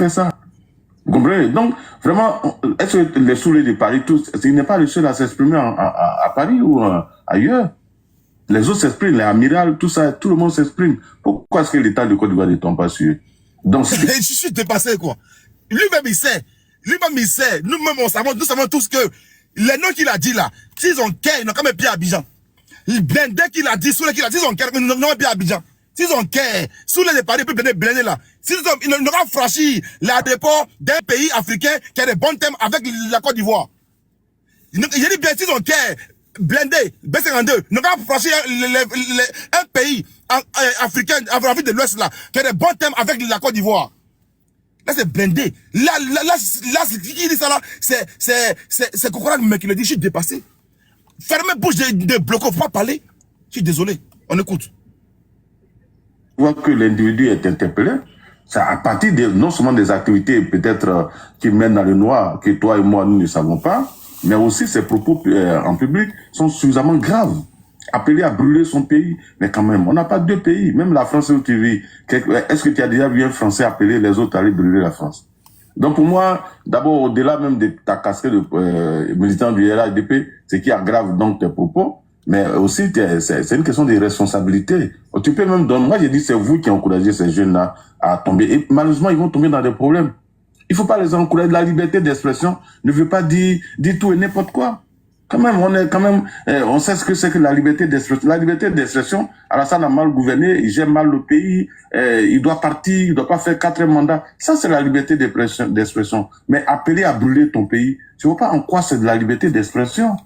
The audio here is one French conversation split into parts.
fait ça. Vous comprenez? Donc, vraiment, est-ce que les soulets de Paris, tous, il n'est pas le seul à s'exprimer à Paris ou ailleurs? Les autres s'expriment, les amirals, tout ça, tout le monde s'exprime. Pourquoi est-ce que l'État de Côte d'Ivoire ne tombe pas sur eux? Donc, je suis dépassé, quoi. Lui-même, il sait. Lui-même, il sait. Nous-mêmes, nous savons tous que les noms qu'il a dit là, s'ils ont qu'un, ils n'ont quand même pied à Abidjan. Blindé qu'il a dit, Soulé qu'il a dit, s'ils ont qu'un, ils n'ont pied à Abidjan. S'ils ont qu'un, Soulé de Paris peut blindé là. Ils n'auront franchi la dépôt d'un pays africain qui a des bons thèmes avec la Côte d'Ivoire. J'ai dit bien, s'ils ont qu'un, blindé, B52, nous avons franchi un pays africain, Afrique de l'Ouest là, qui a des bons thèmes avec la Côte d'Ivoire. Là, c'est blindé. Là, qui dit ça là, c'est Kokora qui le dit, je suis dépassé. Fermez bouche de bloco, faut pas parler. Je suis désolé, on écoute. On voit que l'individu est interpellé. C'est à partir non seulement des activités peut-être qui mènent dans le noir, que toi et moi, nous ne savons pas, mais aussi ses propos en public sont suffisamment graves. Appeler à brûler son pays, mais quand même, on n'a pas deux pays. Même la France où tu vis, est-ce que tu as déjà vu un Français appeler les autres à aller brûler la France? Donc pour moi, d'abord, au-delà même de ta casquette de militant du RHDP, ce qui aggrave donc tes propos, mais aussi c'est une question de responsabilité. Tu peux même donner, moi j'ai dit c'est vous qui encouragez ces jeunes-là à tomber, et malheureusement ils vont tomber dans des problèmes. Il faut pas les encourager. La liberté d'expression ne veut pas dire tout et n'importe quoi. Quand même, on sait ce que c'est que la liberté d'expression. La liberté d'expression, Alassane a mal gouverné, il gère mal le pays, il doit partir, il doit pas faire 4 mandats. Ça, c'est la liberté d'expression. Mais appeler à brûler ton pays, tu vois pas en quoi c'est de la liberté d'expression?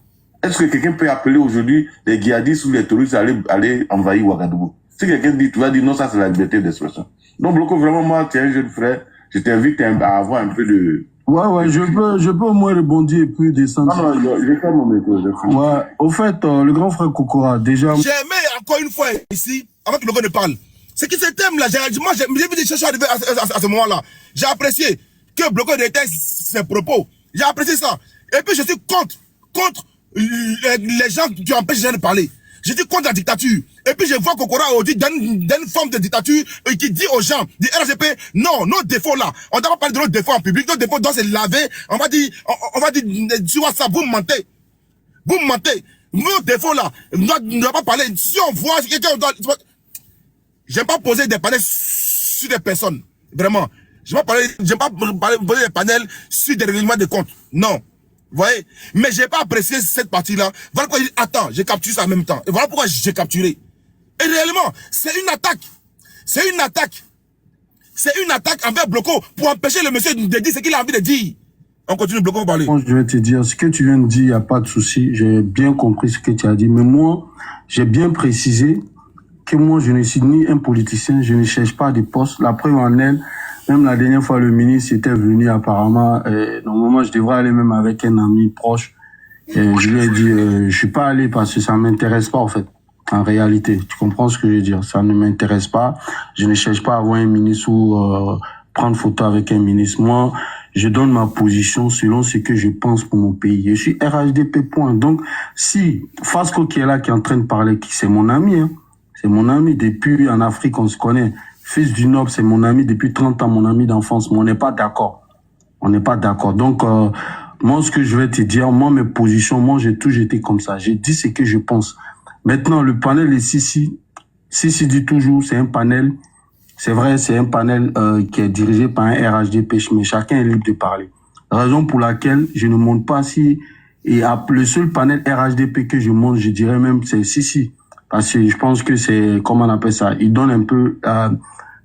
Est-ce que quelqu'un peut appeler aujourd'hui les djihadistes ou les terroristes à aller envahir Ouagadougou? Si quelqu'un dit, tu vas dire non, ça c'est la liberté d'expression. Donc, Bloco, vraiment, moi, tu es un jeune frère, je t'invite à avoir un peu de... Ouais, je peux au moins rebondir et puis descendre. Non, je vais faire mon météo. Ouais, au fait, le grand frère Kokora, déjà... J'ai aimé encore une fois ici, avant que le gars ne parle. C'est que ce thème-là, moi, j'ai vu des choses arriver à ce moment-là. J'ai apprécié que Bloco déteste ses propos. J'ai apprécié ça. Et puis, je suis contre les gens qui empêchent les gens de parler. Je dis contre la dictature. Et puis je vois Kokora aujourd'hui dans une forme de dictature qui dit aux gens, du RGP, non, nos défauts là, on ne doit pas parler de nos défauts en public, nos défauts doivent se laver, on va dire sur WhatsApp, vous mentez. Vous mentez. Nos défauts là, on ne doit pas parler. Si on voit quelqu'un, j'aime pas poser des panels sur des personnes. Vraiment. J'aime pas poser des panels sur des règlements de compte. Non. Vous voyez? Mais j'ai pas apprécié cette partie-là. Voilà pourquoi il dit, attends, j'ai capturé ça en même temps. Et voilà pourquoi j'ai capturé. Et réellement, c'est une attaque. C'est une attaque. C'est une attaque envers Bloco pour empêcher le monsieur de dire ce qu'il a envie de dire. On continue, Bloco, pour parler. Je vais te dire, ce que tu viens de dire, il n'y a pas de souci. J'ai bien compris ce que tu as dit. Mais moi, j'ai bien précisé que moi, je ne suis ni un politicien, je ne cherche pas des postes. La preuve en est, même la dernière fois, le ministre était venu apparemment. Normalement, je devrais aller même avec un ami proche. Je lui ai dit, je suis pas allé parce que ça m'intéresse pas en fait. En réalité, tu comprends ce que je veux dire? Ça ne m'intéresse pas. Je ne cherche pas à avoir un ministre ou prendre photo avec un ministre. Moi, je donne ma position selon ce que je pense pour mon pays. Je suis RHDP point. Donc, si Fasco qui est là, qui est en train de parler, c'est mon ami, hein. C'est mon ami depuis en Afrique, on se connaît. Fils du Noble, c'est mon ami depuis 30 ans, mon ami d'enfance. Mais on n'est pas d'accord. On n'est pas d'accord. Donc, moi, ce que je vais te dire, moi, mes positions, moi, j'ai toujours été comme ça. J'ai dit ce que je pense. Maintenant, le panel est Sissi dit toujours, c'est un panel, c'est vrai, c'est un panel qui est dirigé par un RHDP, mais chacun est libre de parler. Raison pour laquelle je ne monte pas si, et le seul panel RHDP que je monte, je dirais même, c'est Sissi. Parce que je pense que c'est, comment on appelle ça, il donne un peu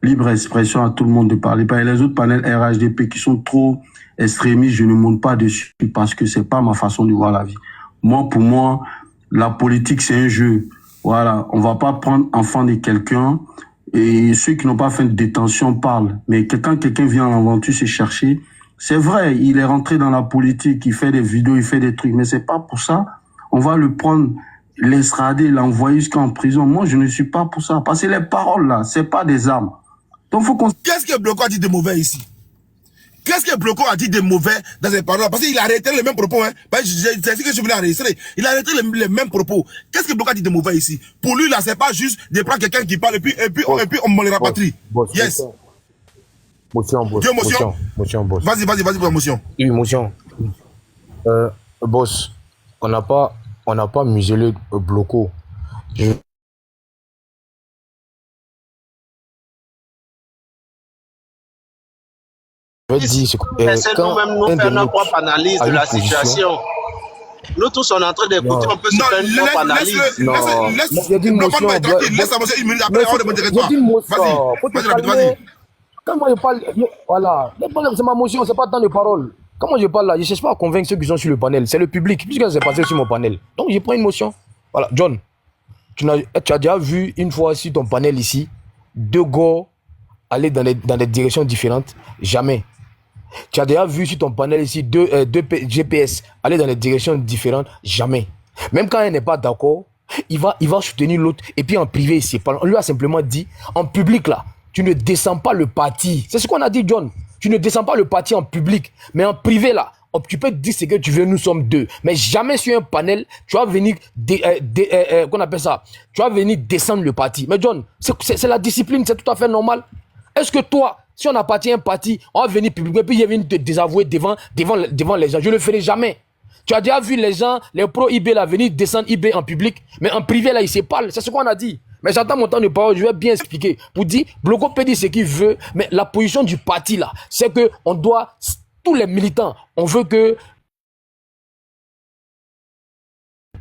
libre expression à tout le monde de parler. Et les autres panels RHDP qui sont trop extrémistes, je ne monte pas dessus parce que c'est pas ma façon de voir la vie. Moi, pour moi, la politique, c'est un jeu. Voilà, on va pas prendre enfant de quelqu'un et ceux qui n'ont pas fait de détention parlent. Mais quand quelqu'un vient en aventure se chercher, c'est vrai, il est rentré dans la politique, il fait des vidéos, il fait des trucs, mais c'est pas pour ça. On va le prendre, l'estrader, l'envoyer jusqu'en prison. Moi, je ne suis pas pour ça. Parce que les paroles, là, c'est pas des armes. Donc, faut qu'on... Qu'est-ce que Bloco a dit de mauvais ici? Qu'est-ce que Bloco a dit de mauvais dans ses paroles? Parce qu'il a arrêté les mêmes propos, hein. C'est ce que je voulais enregistrer. Il a arrêté les mêmes propos. Qu'est-ce que Bloco a dit de mauvais ici? Pour lui, là, c'est pas juste de prendre quelqu'un qui parle et puis on me le rapatrie. Bon, yes. Motion, boss. Dieu, motion. Motion, boss. Vas-y pour la motion. Oui, motion. Boss, on n'a pas muselé Bloco. Je vais dire, Laissez-nous même nous faire notre propre analyse de la situation. Nous tous, on est en train d'écouter, on peut se faire une propre analyse. Laisse la motion une minute après, on ne me pas. Vas-y. Quand moi je parle, voilà, le problème c'est ma motion, c'est pas tant de paroles. Comment je parle là, je ne cherche pas à convaincre ceux qui sont sur le panel, c'est le public, puisque ça s'est passé sur mon panel. Donc je prends une motion. Voilà, John, tu as déjà vu une fois sur ton panel ici, deux gars aller dans des directions différentes? Jamais. Tu as déjà vu sur ton panel ici deux GPS aller dans des directions différentes? Jamais. Même quand il n'est pas d'accord, il va soutenir l'autre et puis en privé, il sait pas. On lui a simplement dit, en public là, tu ne descends pas le parti. C'est ce qu'on a dit, John. Tu ne descends pas le parti en public, mais en privé là, tu peux dire ce que tu veux, nous sommes deux. Mais jamais sur un panel, tu vas venir, qu'on appelle ça, tu vas venir descendre le parti. Mais John, c'est la discipline, c'est tout à fait normal. Est-ce que toi, si on appartient à un parti, on va venir publiquement, puis il vient te désavouer devant les gens? Je ne le ferai jamais. Tu as déjà vu les gens, les pro-IB là, venir descendre IB en public, mais en privé là, ils se parlent. C'est ce qu'on a dit. Mais j'attends mon temps de parole, je vais bien expliquer. Pour dire, Bloco peut dire ce qu'il veut, mais la position du parti là, c'est que on doit, tous les militants, on veut que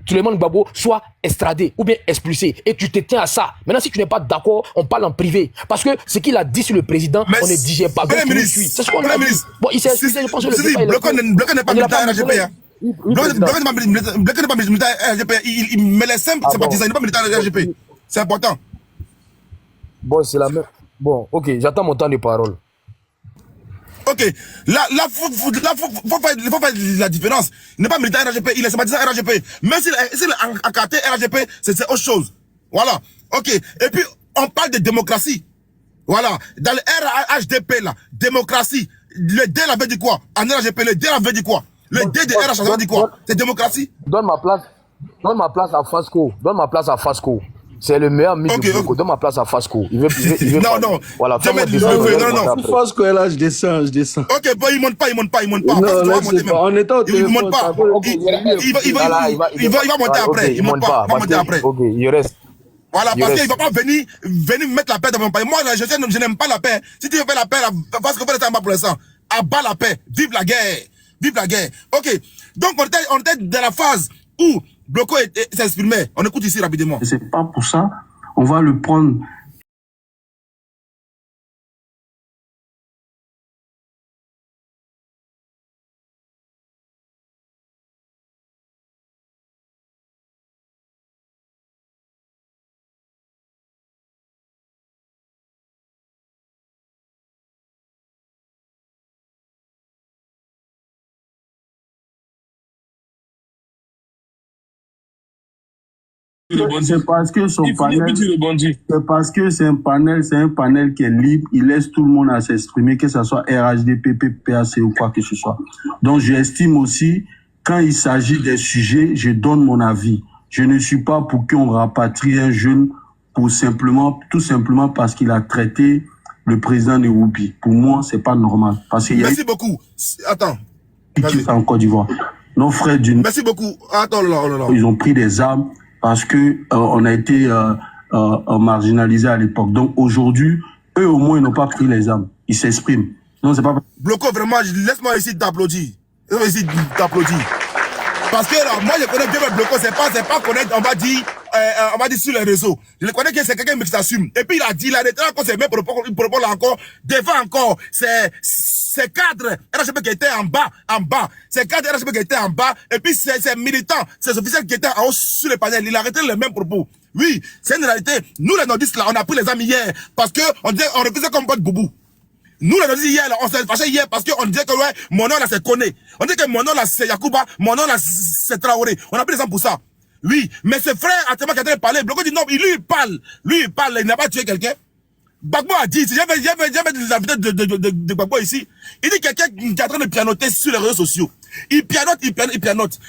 Souleymane Gbagbo soit extradé ou bien expulsé. Et tu te tiens à ça. Maintenant, si tu n'es pas d'accord, on parle en privé. Parce que ce qu'il a dit sur le président, on ne digère pas. C'est ce qu'on a dit. Bon, il s'est excusé, je pense que le Bloco n'est pas militant RGP. Bloco n'est pas militant RGP. Il met les simples sympathisants, il n'est pas militant RGP. C'est important. Bon, c'est la même. Bon, ok, j'attends mon temps de parole. Ok, là, faut faire la différence. Il n'est pas militant RGP, il est sympathisant RGP. Même s'il est encarté RGP, c'est autre chose. Voilà. Ok. Et puis, on parle de démocratie. Voilà. Dans le RHDP, là, démocratie. Le D avait dit quoi? En RGP, le D avait dit quoi? Le D de RH avait dit quoi? C'est démocratie. Donne ma place à Fasco. Donne ma place à Fasco. C'est le meilleur mythe de Bloco. Donne ma place à Fasco. Il veut non. Voilà. Non. Fasco est là, je descends. Ok, bon, il monte pas. Non, on est au téléphone. Il monte pas. Il va monter après. Il monte pas. Il va monter après. Ok, il reste. Voilà, parce qu'il ne va pas venir mettre la paix dans mon pays. Moi, je n'aime pas la paix. Si tu veux faire la paix, parce que vous êtes en bas pour l'instant, abat la paix. Vive la guerre. Vive la guerre. Ok. Donc, on était dans la phase où Bloco s'exprimait. On écoute ici rapidement. C'est pas pour ça. On va le prendre. C'est parce que son panel, c'est parce que c'est un panel qui est libre, il laisse tout le monde à s'exprimer, que ce soit RHDP, PPAC ou quoi que ce soit. Donc j'estime aussi, quand il s'agit des sujets, je donne mon avis. Je ne suis pas pour qu'on rapatrie un jeune tout simplement parce qu'il a traité le président de Woupi. Pour moi, c'est pas normal. Parce qu'il y a Merci beaucoup. Attends. en Côte d'Ivoire. Nos frères d'une... Merci beaucoup. Attends, là. Ils ont pris des armes parce que on a été marginalisés à l'époque. Donc aujourd'hui, eux au moins ils n'ont pas pris les armes. Ils s'expriment. Non, c'est pas. Bloco, vraiment, laisse-moi ici t'applaudir. Parce que là, moi je connais bien le Bloco, c'est pas connaître, on va dire sur les réseaux. Je le connais que c'est quelqu'un qui s'assume. Et puis il a dit, la retraite encore, c'est même propos là encore, défend encore, c'est cadres RHP qui étaient en bas. C'est cadres RHP qui étaient en bas, et puis c'est militants, c'est officiels qui étaient en haut sur le panel. Il a arrêté les mêmes propos. Oui, c'est une réalité. Nous les nordistes là, on a pris les amis hier, parce que on refusait comme pote boubou. Nous, les nordistes hier, là, on s'est fâché hier parce qu'on disait que ouais, mon nom là c'est Koné. On dit que mon nom là c'est Yacouba, mon nom là c'est Traoré. On a pris les gens pour ça. Oui, mais ce frère actuellement qui a parlé, Bloco dit non, lui il parle, il n'a pas tué quelqu'un. Gbagbo a dit, j'avais la vidéo de Gbagbo ici, il dit quelqu'un qui est en train de pianoter sur les réseaux sociaux. Il pianote,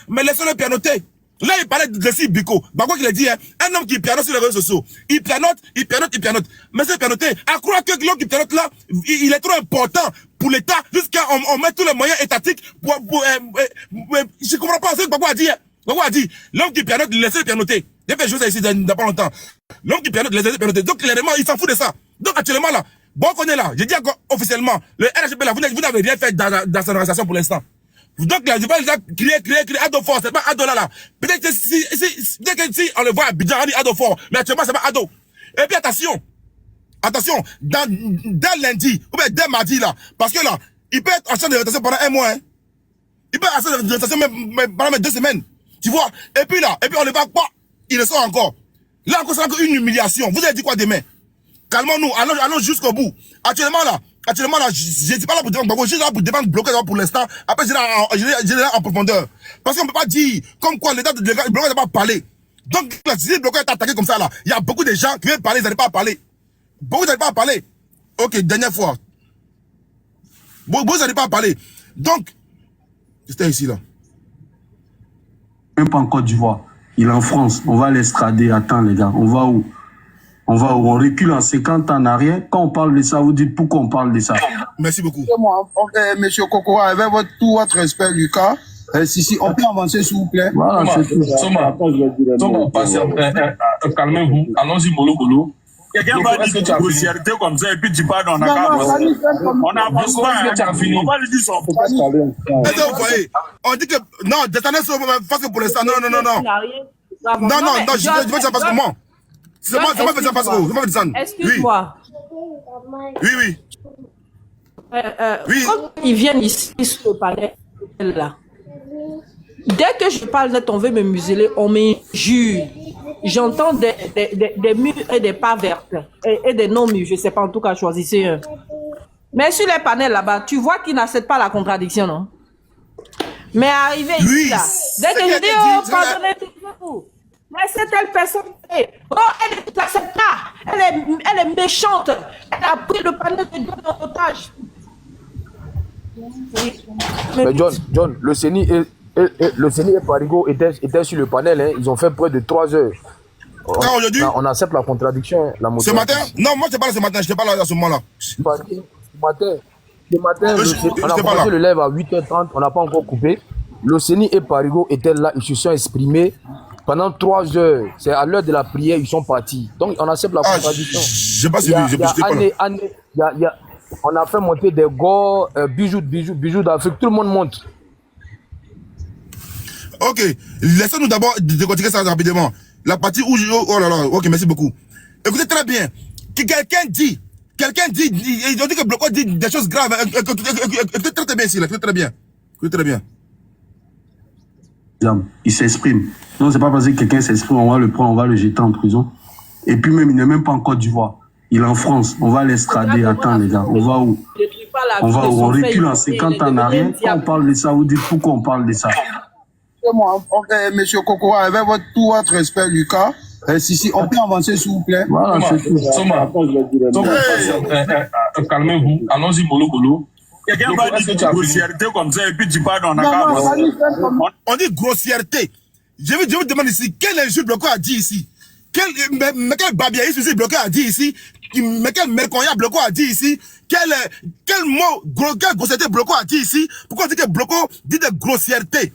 mais laissez-le pianoter. Là, il parlait de si Biko. Bako qui l'a dit, hein, un homme qui pianote sur les réseaux sociaux. Il pianote. Mais c'est pianoté. À croire que l'homme qui pianote là, il est trop important pour l'État, jusqu'à on met tous les moyens étatiques je comprends pas ce que Bako a dit. Hein. Bako a dit, l'homme qui pianote, laissez-le pianoter. J'ai fait chose ici il n'y a pas longtemps. L'homme qui pianote, laissez-le pianoter. Donc, clairement, il s'en fout de ça. Donc, actuellement là, bon, on est là. J'ai dit encore officiellement, le RHP là, vous n'avez rien fait dans son organisation pour l'instant. Donc là, je vais déjà crier, Ado fort, c'est pas Ado là. Peut-être que si on le voit à Bidjan, on dit Ado fort, mais actuellement, c'est pas Ado. Et puis attention, dès lundi, ou bien dès mardi là, parce que là, il peut être en champ de rotation pendant un mois, hein. Il peut être en champ de rotation pendant 2 semaines. Tu vois? Et puis on ne va pas, il le sort encore. Là encore, c'est encore une humiliation. Vous avez dit quoi demain? Calmons-nous, allons jusqu'au bout. Actuellement là, je ne suis pas là pour défendre Gbagbo, je suis là pour défendre bloquer pour l'instant. Après, je vais en profondeur. Parce qu'on ne peut pas dire comme quoi l'État de bloquer n'a pas parlé. Donc, là, si le bloqueur est attaqué comme ça, là, il y a beaucoup de gens qui veulent parler, ils n'arrivent pas à parler. Beaucoup n'arrivent pas à parler. Ok, dernière fois. Beaucoup n'arrivent pas à parler. Donc, c'était ici, là. Même pas en Côte d'Ivoire. Il est en France. On va l'extrader. Attends, les gars. On va où? On recule en 50 ans en arrière. Quand on parle de ça, vous dites pourquoi on parle de ça. Merci beaucoup. Monsieur Kokora, avec tout votre respect, Lucas, si on peut avancer, s'il vous plaît. Voilà, c'est tout. Calmez-vous. Allons-y, Molo. Quelqu'un va dire une grossièreté comme ça et puis tu parles, on a qu'à avancer. On n'avance pas, tu as fini. On va lui dire son pourquoi. Est-ce que vous voyez? On dit que non, Détané face pour l'instant. Non, je veux ça parce que moi. C'est moi qui fais ça parce que je vais descendre. Excuse-moi. Oui. Quand ils viennent ici sur le panel là, dès que je parle net, on veut me museler, on m'injure. J'entends des murs et des pas vertes et des non-murs, je ne sais pas, en tout cas, choisissez un. Mais sur les panels là-bas, tu vois qu'ils n'acceptent pas la contradiction, non? Mais arrivé ici, là, dès que je dis, oh, pardonnez-vous, laissez telle personne, oh, elle ne l'accepte pas, elle est méchante, elle a pris le panel de John en otage. Oui. Mais John, le CENI et Parigo étaient sur le panel, hein. Ils ont fait près de 3 heures. On accepte la contradiction. Ce matin? Non, moi je te parle ce matin, je te parle à ce moment-là. Ce matin, on a commencé le live à 8h30, on n'a pas encore coupé. Le CENI et Parigo étaient là, ils se sont exprimés pendant 3 heures. C'est à l'heure de la prière, ils sont partis. Donc on accepte la contradiction. Je sais pas si on a fait monter des gars, bijoux d'Afrique, tout le monde monte. Ok, laissons-nous d'abord décortiquer ça rapidement. La partie où oh là là, ok, merci beaucoup. Écoutez très bien, que quelqu'un dit, ils ont dit que Blocko dit des choses graves. Écoutez très bien ici, écoutez très bien. Il s'exprime. Non, c'est pas parce que quelqu'un s'exprime, on va le prendre, on va le jeter en prison. Et puis même, il n'est même pas en Côte d'Ivoire. Il est en France. On va l'extrader. Attends, les gars, on va où? On recule en 50 ans en arrière. Quand on parle de ça, vous dites pourquoi on parle de ça. Monsieur Kokora, avec tout votre respect, Lucas, si on peut avancer, s'il vous plaît. Voilà, c'est tout. Calmez-vous. Allons-y, Molo. Quelqu'un va dire une grossièreté comme ça et puis tu parles, on a qu'à avancer. On dit grossièreté. Je vous demande ici, quel insulte Blocko a dit ici? Mais quel babiaïsme ici Blocko a dit ici? Mais quel merconia Blocko a dit ici? Quel mot, quelle grossièreté Blocko a dit ici? Pourquoi on dit que Blocko dit des grossièretés?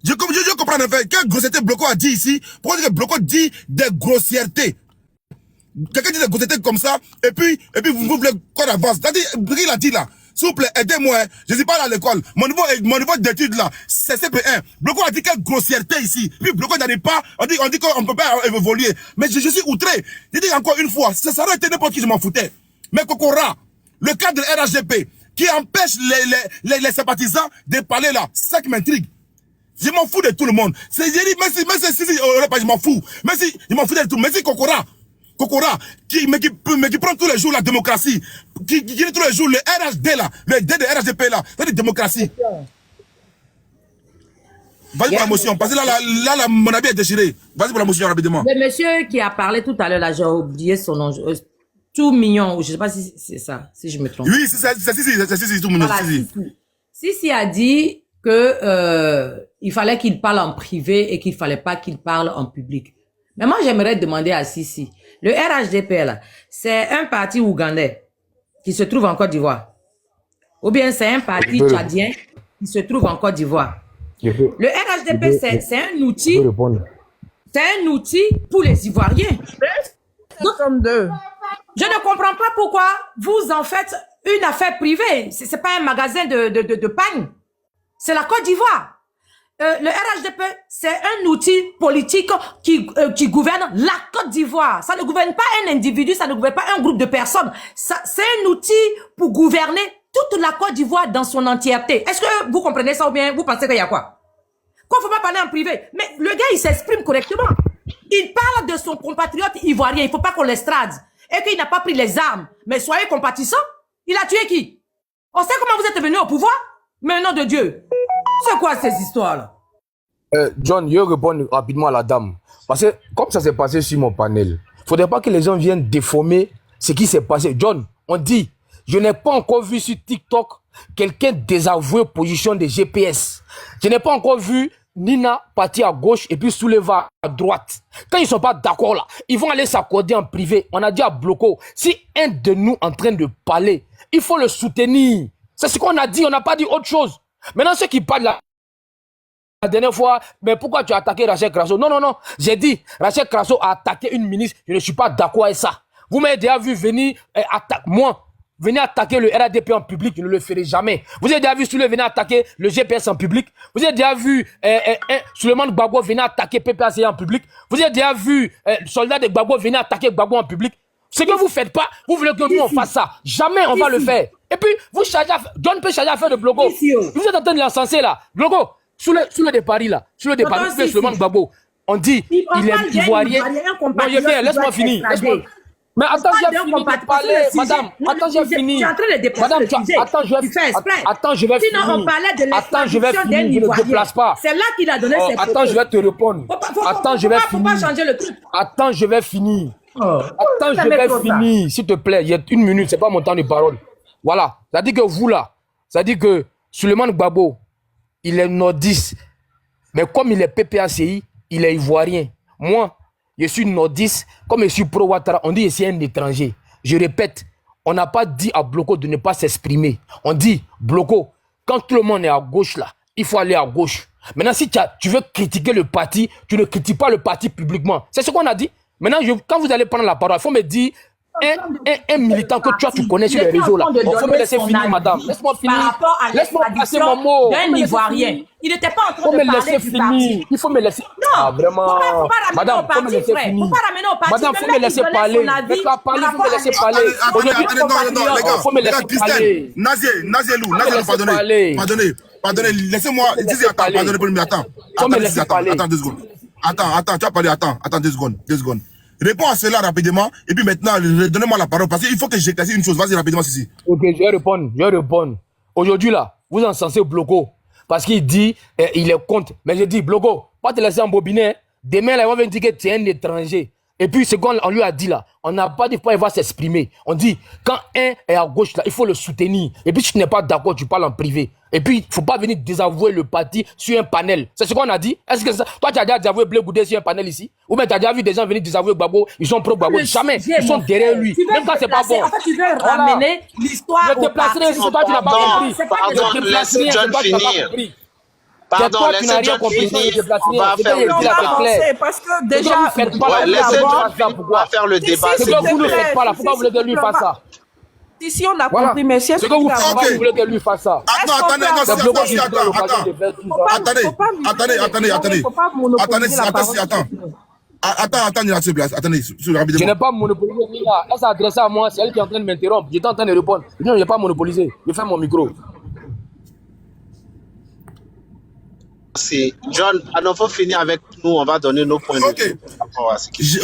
Je comprends en fait. Quelle grossièreté Blocko a dit ici? Pourquoi on dit que Blocko dit des grossièretés? Quelqu'un dit des grossièretés comme ça, et puis vous voulez quoi d'avance? Il a dit là. S'il vous plaît, aidez-moi. Je ne suis pas là à l'école. Mon niveau d'études là, c'est CP1. Blocko a dit quelle grossièreté ici. Puis Blocko n'arrive pas. On dit qu'on ne peut pas évoluer. Mais je suis outré. Je dis encore une fois, ça aurait été n'importe qui, je m'en foutais. Mais Kokora, le cadre de RHGP, qui empêche les sympathisants de parler là, c'est ça qui m'intrigue. Je m'en fous de tout le monde. Si, je m'en fous. Mais si, je m'en fous de tout. Mais si Kokora, qui prend tous les jours la démocratie, qui dit tous les jours le RHD là, le D de RHDP là, c'est la démocratie. Vas-y pour la motion, parce que là, mon avis est déchiré. Vas-y pour la motion rapidement. Le monsieur qui a parlé tout à l'heure, là, j'ai oublié son nom. Tout mignon, je ne sais pas si c'est ça, si je me trompe. Oui, c'est tout mignon. Voilà, Sissi a dit que il fallait qu'il parle en privé et qu'il fallait pas qu'il parle en public. Mais moi, j'aimerais demander à Sissi, le RHDP, là, c'est un parti ougandais qui se trouve en Côte d'Ivoire. Ou bien c'est un parti tchadien qui se trouve en Côte d'Ivoire. Le RHDP, c'est un outil. C'est un outil pour les Ivoiriens. Donc, je ne comprends pas pourquoi vous en faites une affaire privée. Ce n'est pas un magasin de pagne. C'est la Côte d'Ivoire. Le RHDP, c'est un outil politique qui gouverne la Côte d'Ivoire. Ça ne gouverne pas un individu, ça ne gouverne pas un groupe de personnes. C'est un outil pour gouverner toute la Côte d'Ivoire dans son entièreté. Est-ce que vous comprenez ça ou bien vous pensez qu'il y a quoi? Qu'on ne faut pas parler en privé. Mais le gars, il s'exprime correctement. Il parle de son compatriote ivoirien. Il ne faut pas qu'on l'estrade. Et qu'il n'a pas pris les armes. Mais soyez compatissants. Il a tué qui? On sait comment vous êtes venu au pouvoir? Mais nom de Dieu. C'est quoi ces histoires-là? John, je réponds rapidement à la dame. Parce que comme ça s'est passé sur mon panel, il ne faudrait pas que les gens viennent déformer ce qui s'est passé. John, on dit, je n'ai pas encore vu sur TikTok quelqu'un désavouer position de GPS. Je n'ai pas encore vu Nina partir à gauche et puis Souleva à droite. Quand ils ne sont pas d'accord là, ils vont aller s'accorder en privé. On a dit à Bloco, si un de nous est en train de parler, il faut le soutenir. C'est ce qu'on a dit, on n'a pas dit autre chose. Maintenant, ceux qui parlent là, la dernière fois, mais pourquoi tu as attaqué Rachel Crasso? Non, non, non. J'ai dit, Rachel Crasso a attaqué une ministre. Je ne suis pas d'accord avec ça. Vous m'avez déjà vu venir venir attaquer le RADP en public. Je ne le ferai jamais. Vous avez déjà vu Souley venir attaquer le GPS en public. Vous avez déjà vu Souleymane Gbagbo venir attaquer PPAC en public. Vous avez déjà vu soldat de Gbagbo venir attaquer Gbagbo en public. Ce que vous ne faites pas, vous voulez que nous on fasse ça. Jamais on va le faire. Et puis, vous chargez John peut charger à faire de Bloco. Vous êtes en train de l'encenser là. Bloco, sous le de Paris là. Sous le de Paris, vous êtes Souleymane Gbagbo. On dit, il est ivoirien. Non, je viens, laisse-moi finir. Mais attends, j'ai fini de parler, madame. Attends, j'ai fini. Madame, attends, je vais finir. Sinon, on parlait de l'extradition d'un Ivoirien. Je ne déplace pas. C'est là qu'il a donné ses propos. Attends, je vais te répondre. Attends, je vais finir. Faut pas changer le truc. Attends, je vais finir. Attends, je vais finir, s'il te plaît. Il y a une minute, c'est pas mon temps de parole. Voilà. Ça dit que vous là, ça dit que Souleymane Gbagbo, il est nordiste. Mais comme il est PPACI, il est ivoirien. Moi, je suis nordiste, comme je suis pro-Ouattara, on dit que c'est un étranger. Je répète, on n'a pas dit à Bloco de ne pas s'exprimer. On dit, Bloco, quand tout le monde est à gauche là, il faut aller à gauche. Maintenant, si tu veux critiquer le parti, tu ne critiques pas le parti publiquement. C'est ce qu'on a dit. Maintenant, quand vous allez prendre la parole, il faut me dire un militant que tu connais sur les réseaux là. Il faut me laisser finir, madame. Laisse-moi finir. Laisse-moi passer mon mot. D'un Ivoirien. Il n'était pas en train de parler du parti. Il faut me laisser. Non. Ah, vraiment. Madame, faut me laisser finir. Madame, faut me laisser parler. Laisse-la parler, faut me laisser parler. Aujourd'hui, faut me laisser parler. Nazielou, pardonnez, laissez-moi. Pardonnez pour le attends. Attends 2 secondes. Attends, tu as parlé, attends 2 secondes. Réponds à cela rapidement, et puis maintenant, donnez-moi la parole, parce qu'il faut que j'éclaircisse une chose. Vas-y rapidement, Sissi. Ok, je vais répondre. Aujourd'hui, là, vous encensez Bloco, parce qu'il dit, il est contre. Mais je dis, Bloco, pas te laisser embobiner. Demain, là, ils vont venir dire que tu es un étranger. Et puis, ce qu'on lui a dit là, on n'a pas dit qu'il va s'exprimer. On dit, quand un est à gauche là, il faut le soutenir. Et puis, si tu n'es pas d'accord, tu parles en privé. Et puis, il ne faut pas venir désavouer le parti sur un panel. C'est ce qu'on a dit. Est-ce que ça, toi, tu as déjà désavoué Blé Goudé sur un panel ici? Ou bien tu as déjà vu des gens venir désavouer Gbagbo? Ils sont pro-Gbagbo. Jamais. Ils sont derrière lui. Même quand c'est pas bon. En fait, tu veux ramener l'histoire au parti. C'est toi, tu n'as pas compris. Pardon, laissez John finir. Pardon, laissez John finir. On va faire le débat. Parce que déjà, laissez John finir. On va faire le débat. C'est que vous ne le faites pas là. Pourquoi vous voulez que lui fasse ça? Si on a compris, mais c'est ce que vous voulez que lui fasse ça. Attendez, je n'ai pas monopolisé Nina. Elle s'est adressée à moi, c'est elle qui est en train de m'interrompre. J'étais en train de répondre. Je n'ai pas monopolisé. Je fais mon micro. C'est John, alors faut finir avec nous, on va donner nos points de vue.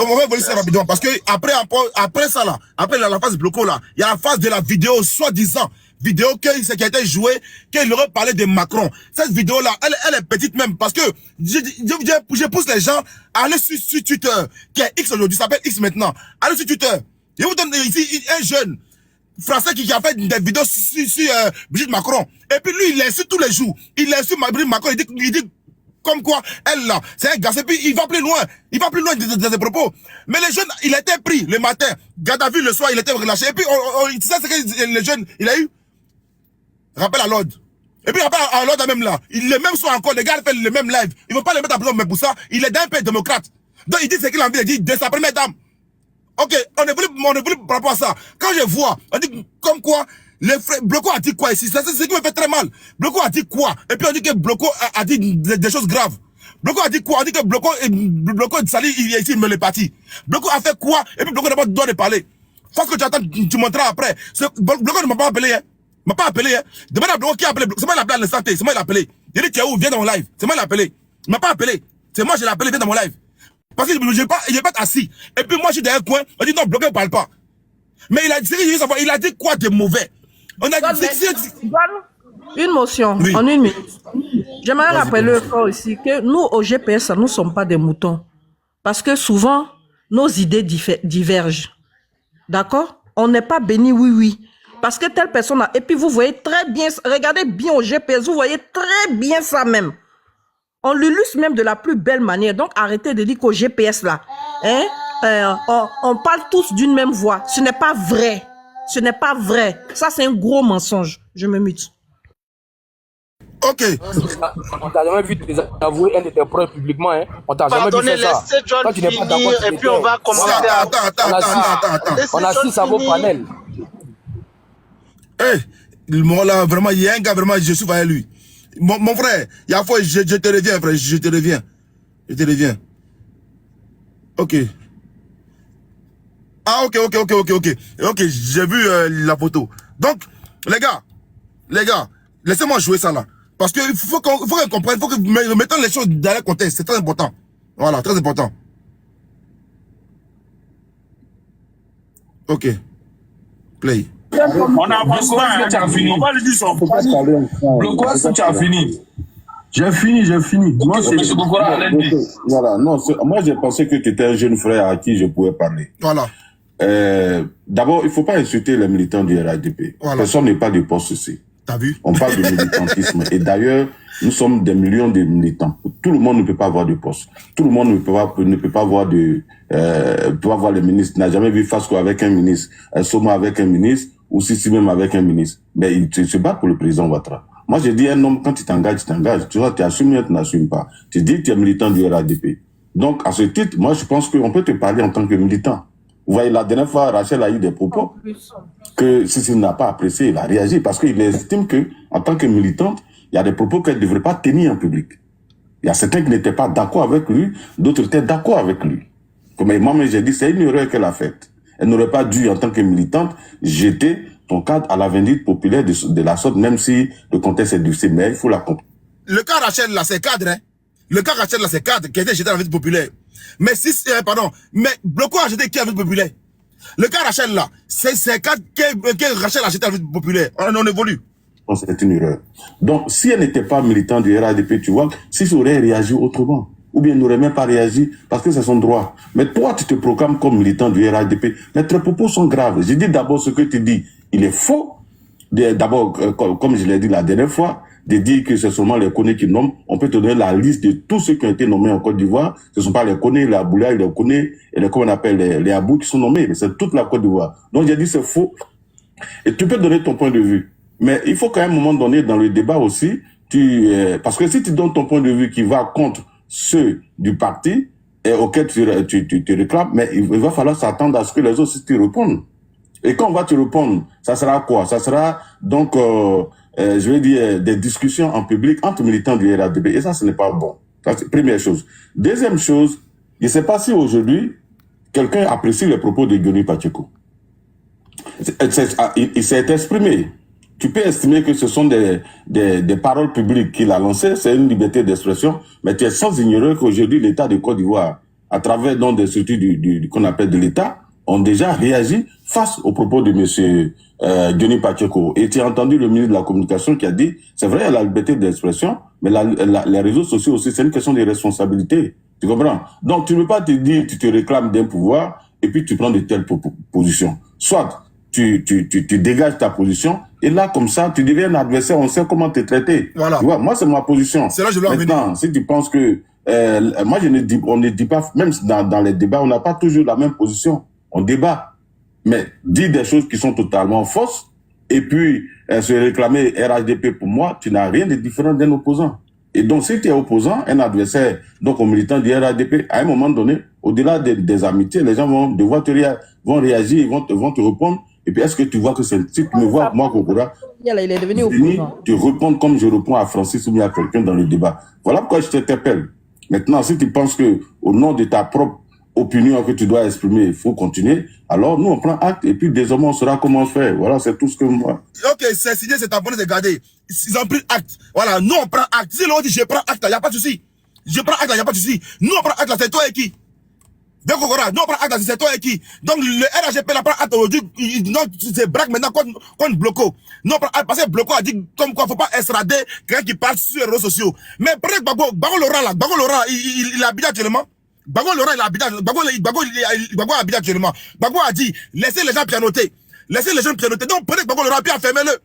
On va voler ça rapidement parce que après ça là, après la phase Bloco là, il y a la phase de la vidéo soi-disant vidéo qui a été jouée, qu'il aurait parlé de Macron. Cette vidéo là, elle est petite même parce que je pousse les gens à aller sur Twitter, qui est X aujourd'hui, ça s'appelle X maintenant. Allez sur Twitter. Je vous donne ici un jeune. français qui a fait des vidéos sur Brigitte Macron. Et puis lui, il l'insulte tous les jours. Il insulte Brigitte Macron, il dit comme quoi, elle là, c'est un gars, et puis il va plus loin. Il va plus loin de ses propos. Mais les jeunes, il a été pris le matin. Garde à vue le soir, il était relâché. Et puis, tu sais ce que les jeunes, il a eu? Rappel à l'ordre. Et puis, rappel à l'ordre même là. Le même soir encore, les gars fait le même live. Ils ne vont pas le mettre en prison, mais pour ça, il est d'un pays démocrate. Donc, il dit ce qu'il a envie de dire de sa première dame. Ok, on est venu par rapport à ça. Quand je vois, on dit comme quoi, les frères, Bloco a dit quoi ici? C'est ce qui me fait très mal. Bloco a dit quoi? Et puis on dit que Bloco a dit des choses graves. Bloco a dit quoi? On dit que Bloco Sali, il est ici, il me l'est parti. Bloco a fait quoi? Et puis Bloco n'a pas le droit de parler. Faut que tu attends, tu montreras après. Bloco ne m'a pas appelé, hein. M'a pas appelé, hein. Demande à Bloco qui a appelé. C'est moi qui l'ai appelé à l'instant T. C'est moi qui l'ai appelé. Il dit, tu es où? Viens dans mon live. C'est moi qui l'ai appelé. Il m'a pas appelé. C'est moi qui l'ai appelé, viens dans mon live. Parce qu'il n'est pas assis. Et puis moi, je suis dans un coin. On dit non, Bloco ne parle pas. Mais il a dit quoi de mauvais? On a dit, une motion, oui. En 1 minute. J'aimerais rappeler fort ici que nous, au GPS, nous ne sommes pas des moutons. Parce que souvent, nos idées divergent. D'accord? On n'est pas béni, oui. Parce que telle personne a... Et puis vous voyez très bien, regardez bien au GPS, vous voyez très bien ça même. On l'illustre même de la plus belle manière. Donc arrêtez de dire qu'au GPS là, on parle tous d'une même voix. Ce n'est pas vrai. Ce n'est pas vrai. Ça, c'est un gros mensonge. Je me mute. Ok. On t'a jamais vu avouer un de tes preuves publiquement. Hein? On t'a jamais vu faire ça. Laissez John finir et puis on va commencer à... Attends. On assiste à vos panels. Moi là, vraiment, il y a un gars, vraiment, je suis avec lui. Mon frère, il y a fois, je te reviens, frère, je te reviens. Ok. Ah, ok, j'ai vu la photo. Donc, les gars, laissez-moi jouer ça là. Parce qu'il faut qu'on comprenne, il faut que mettons les choses dans le contexte, c'est très important. Voilà, très important. Ok. Play. On n'avance pas, hein, tu as fini. On va lui dire son Bloco, est-ce que tu as fini? J'ai fini. Moi, c'est beaucoup à l'aide. Voilà, non, moi j'ai pensé que tu étais un jeune frère à qui je pouvais parler. Voilà. D'abord, il ne faut pas insulter les militants du RADP. Voilà. Personne n'est pas de poste ici. T'as vu? On parle de militantisme. Et d'ailleurs, nous sommes des millions de militants. Tout le monde ne peut pas avoir de poste. Tout le monde ne peut pas avoir les ministres. N'a jamais vu Fasco avec un ministre, Soma avec un ministre, ou Sissi même avec un ministre. Mais il se bat pour le président Ouattara. Moi, je dis un homme, quand tu t'engages. Tu vois, tu assumes ou tu n'assumes pas. Tu dis que tu es militant du RADP. Donc, à ce titre, moi, je pense qu'on peut te parler en tant que militant. Vous voyez, la dernière fois, Rachel a eu des propos que Sissi n'a pas apprécié, il a réagi parce qu'il estime que, en tant que militante, il y a des propos qu'elle ne devrait pas tenir en public. Il y a certains qui n'étaient pas d'accord avec lui, d'autres étaient d'accord avec lui. Comme moi, j'ai dit, c'est une erreur qu'elle a faite. Elle n'aurait pas dû, en tant que militante, jeter ton cadre à la vindicte populaire de la sorte, même si le contexte est difficile, mais il faut la comprendre. Le cas Rachel, là, c'est cadre, hein. Le cas Rachel, là, c'est cadre qui a été jeté à la vindicte populaire. Mais mais Bloco a jeté qui à la vindicte populaire? Le cas Rachel, là, c'est cadre que Rachel a jeté à la vindicte populaire. On évolue. C'est une erreur. Donc, si elle n'était pas militante du RADP, tu vois, si ça aurait réagi autrement, ou bien n'aurait même pas réagi, parce que c'est son droit. Mais toi, tu te proclames comme militant du RADP, mais tes propos sont graves. Je dis d'abord ce que tu dis, il est faux. D'abord, comme je l'ai dit la dernière fois, de dire que c'est seulement les Koné qui nomment. On peut te donner la liste de tous ceux qui ont été nommés en Côte d'Ivoire. Ce ne sont pas les Koné, les Aboula, les Koné, et les, comment on appelle, les Abou qui sont nommés, mais c'est toute la Côte d'Ivoire. Donc, j'ai dit c'est faux. Et tu peux donner ton point de vue. Mais il faut qu'à un moment donné, dans le débat aussi, parce que si tu donnes ton point de vue qui va contre ceux du parti, et auquel tu réclames, mais il va falloir s'attendre à ce que les autres aussi te répondent. Et quand on va te répondre, ça sera quoi? Ça sera donc, je vais dire, des discussions en public entre militants du RADP. Et ça, ce n'est pas bon. Ça, c'est première chose. Deuxième chose, je ne sais pas si aujourd'hui, quelqu'un apprécie les propos de Diony Pacheco. Il s'est exprimé. Tu peux estimer que ce sont des paroles publiques qu'il a lancées, c'est une liberté d'expression, mais tu es sans ignorer qu'aujourd'hui, l'État de Côte d'Ivoire, à travers donc des structures qu'on appelle de l'État, ont déjà réagi face aux propos de M. Diony Pacheco. Et tu as entendu le ministre de la Communication qui a dit, c'est vrai, il y a la liberté d'expression, mais les réseaux sociaux aussi, c'est une question de responsabilité. Tu comprends? Donc, tu ne peux pas te dire, tu te réclames d'un pouvoir, et puis tu prends de telles positions. Soit, tu dégages ta position. Et là, comme ça, tu deviens un adversaire, on sait comment te traiter. Voilà. Tu vois, moi, c'est ma position. C'est là que je veux en Maintenant, venir. si tu penses que... moi, on ne dit pas, même dans les débats, on n'a pas toujours la même position. On débat. Mais dire des choses qui sont totalement fausses, et puis se réclamer RHDP pour moi, tu n'as rien de différent d'un opposant. Et donc, si tu es opposant, un adversaire, donc au militant du RHDP, à un moment donné, au-delà des amitiés, les gens vont devoir vont réagir, ils vont te répondre. Et puis, est-ce que tu vois que si tu me vois, moi, Kokora, Il est devenu opposant. tu réponds comme je réponds à Francis ou bien à quelqu'un dans le débat. Voilà pourquoi je t'interpelle. Maintenant, si tu penses que au nom de ta propre opinion que tu dois exprimer, il faut continuer, alors nous, on prend acte et puis désormais, on saura comment faire. Voilà, c'est tout ce que moi... Ok, c'est signé, c'est abonné, c'est gardé. Ils ont pris acte. Voilà, nous, on prend acte. Si l'on dit je prends acte, il n'y a pas de souci. Je prends acte, il n'y a pas de souci. Nous, on prend acte, c'est toi et qui? Donc, nous, on prend acte, c'est toi et qui? Donc, le RHGP, là, prend acte aujourd'hui, c'est braque maintenant contre Bloco. Nous, on prend acte, parce que Bloco a dit, comme quoi, faut pas extrader quelqu'un qui parle sur les réseaux sociaux. Mais, prenez Bago Laurent, là, Bago Laurent, il habite actuellement. Bago Laurent, il habite, Bago habite actuellement. Bago a dit, laissez les gens pianoter. Laissez les gens pianoter. Donc, prenez Bago Laurent, puis fermez-le.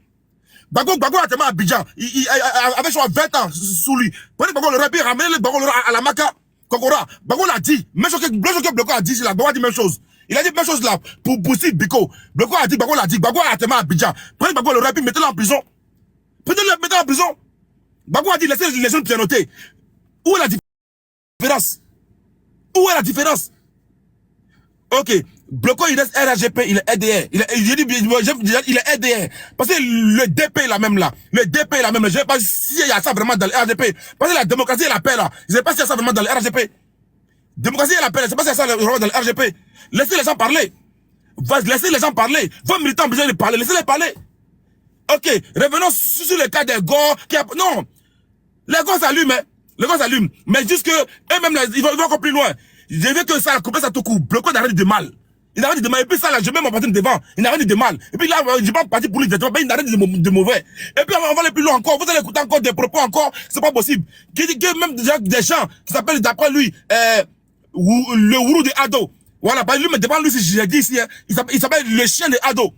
Bago a tellement à Abidjan. Il avait soit 20 ans sous lui. Prenez Bago Laurent, puis ramenez le Bago Laurent à la Maca. Kokora, Bago l'a dit. Même chose que Bloco a dit, c'est là. Bago a dit même chose. Il a dit même chose là. Pour Steve Biko. Bloco a dit, Bago l'a dit. Bago a tellement à Abidjan. Prenez Bago Laurent, puis mettez-le en prison. Prenez-le, mettez-le en prison. Bago a dit, laissez les gens pianoter. Où est la différence? Où est la différence? Ok, Bloco, il reste RHGP, il est EDR. Il est EDR. Parce que le DP est la même là. Le DP est la même là. Je ne sais pas s'il y a ça vraiment dans le RHGP. Parce que la démocratie est la paix là. Je ne sais pas s'il y a ça vraiment dans le RHGP. Démocratie est la paix. Je ne sais pas s'il y a ça vraiment dans le RHGP. Laissez les gens parler. Laissez les gens parler. Vos militants ont besoin de parler. Laissez-les parler. Ok, revenons sur le cas des gars non, les gars s'allument, hein. Les gars s'allument. Mais juste que, eux-mêmes, ils vont encore plus loin. Je veux que ça, couper ça tout coup. Bloco n'a rien de mal. Il n'a rien de mal. Et puis ça, là, je mets mon parti devant. Il n'a rien de mal. Et puis là, je vais pas partir pour lui directement. Il n'a rien de mauvais. Et puis on va aller plus loin encore. Vous allez écouter encore des propos encore. C'est pas possible. Qui dit que même des gens qui s'appellent d'après lui, le Wourou de Ado. Voilà, bah lui, mais devant lui, si j'ai dit ici, hein, il s'appelle le chien de Ado.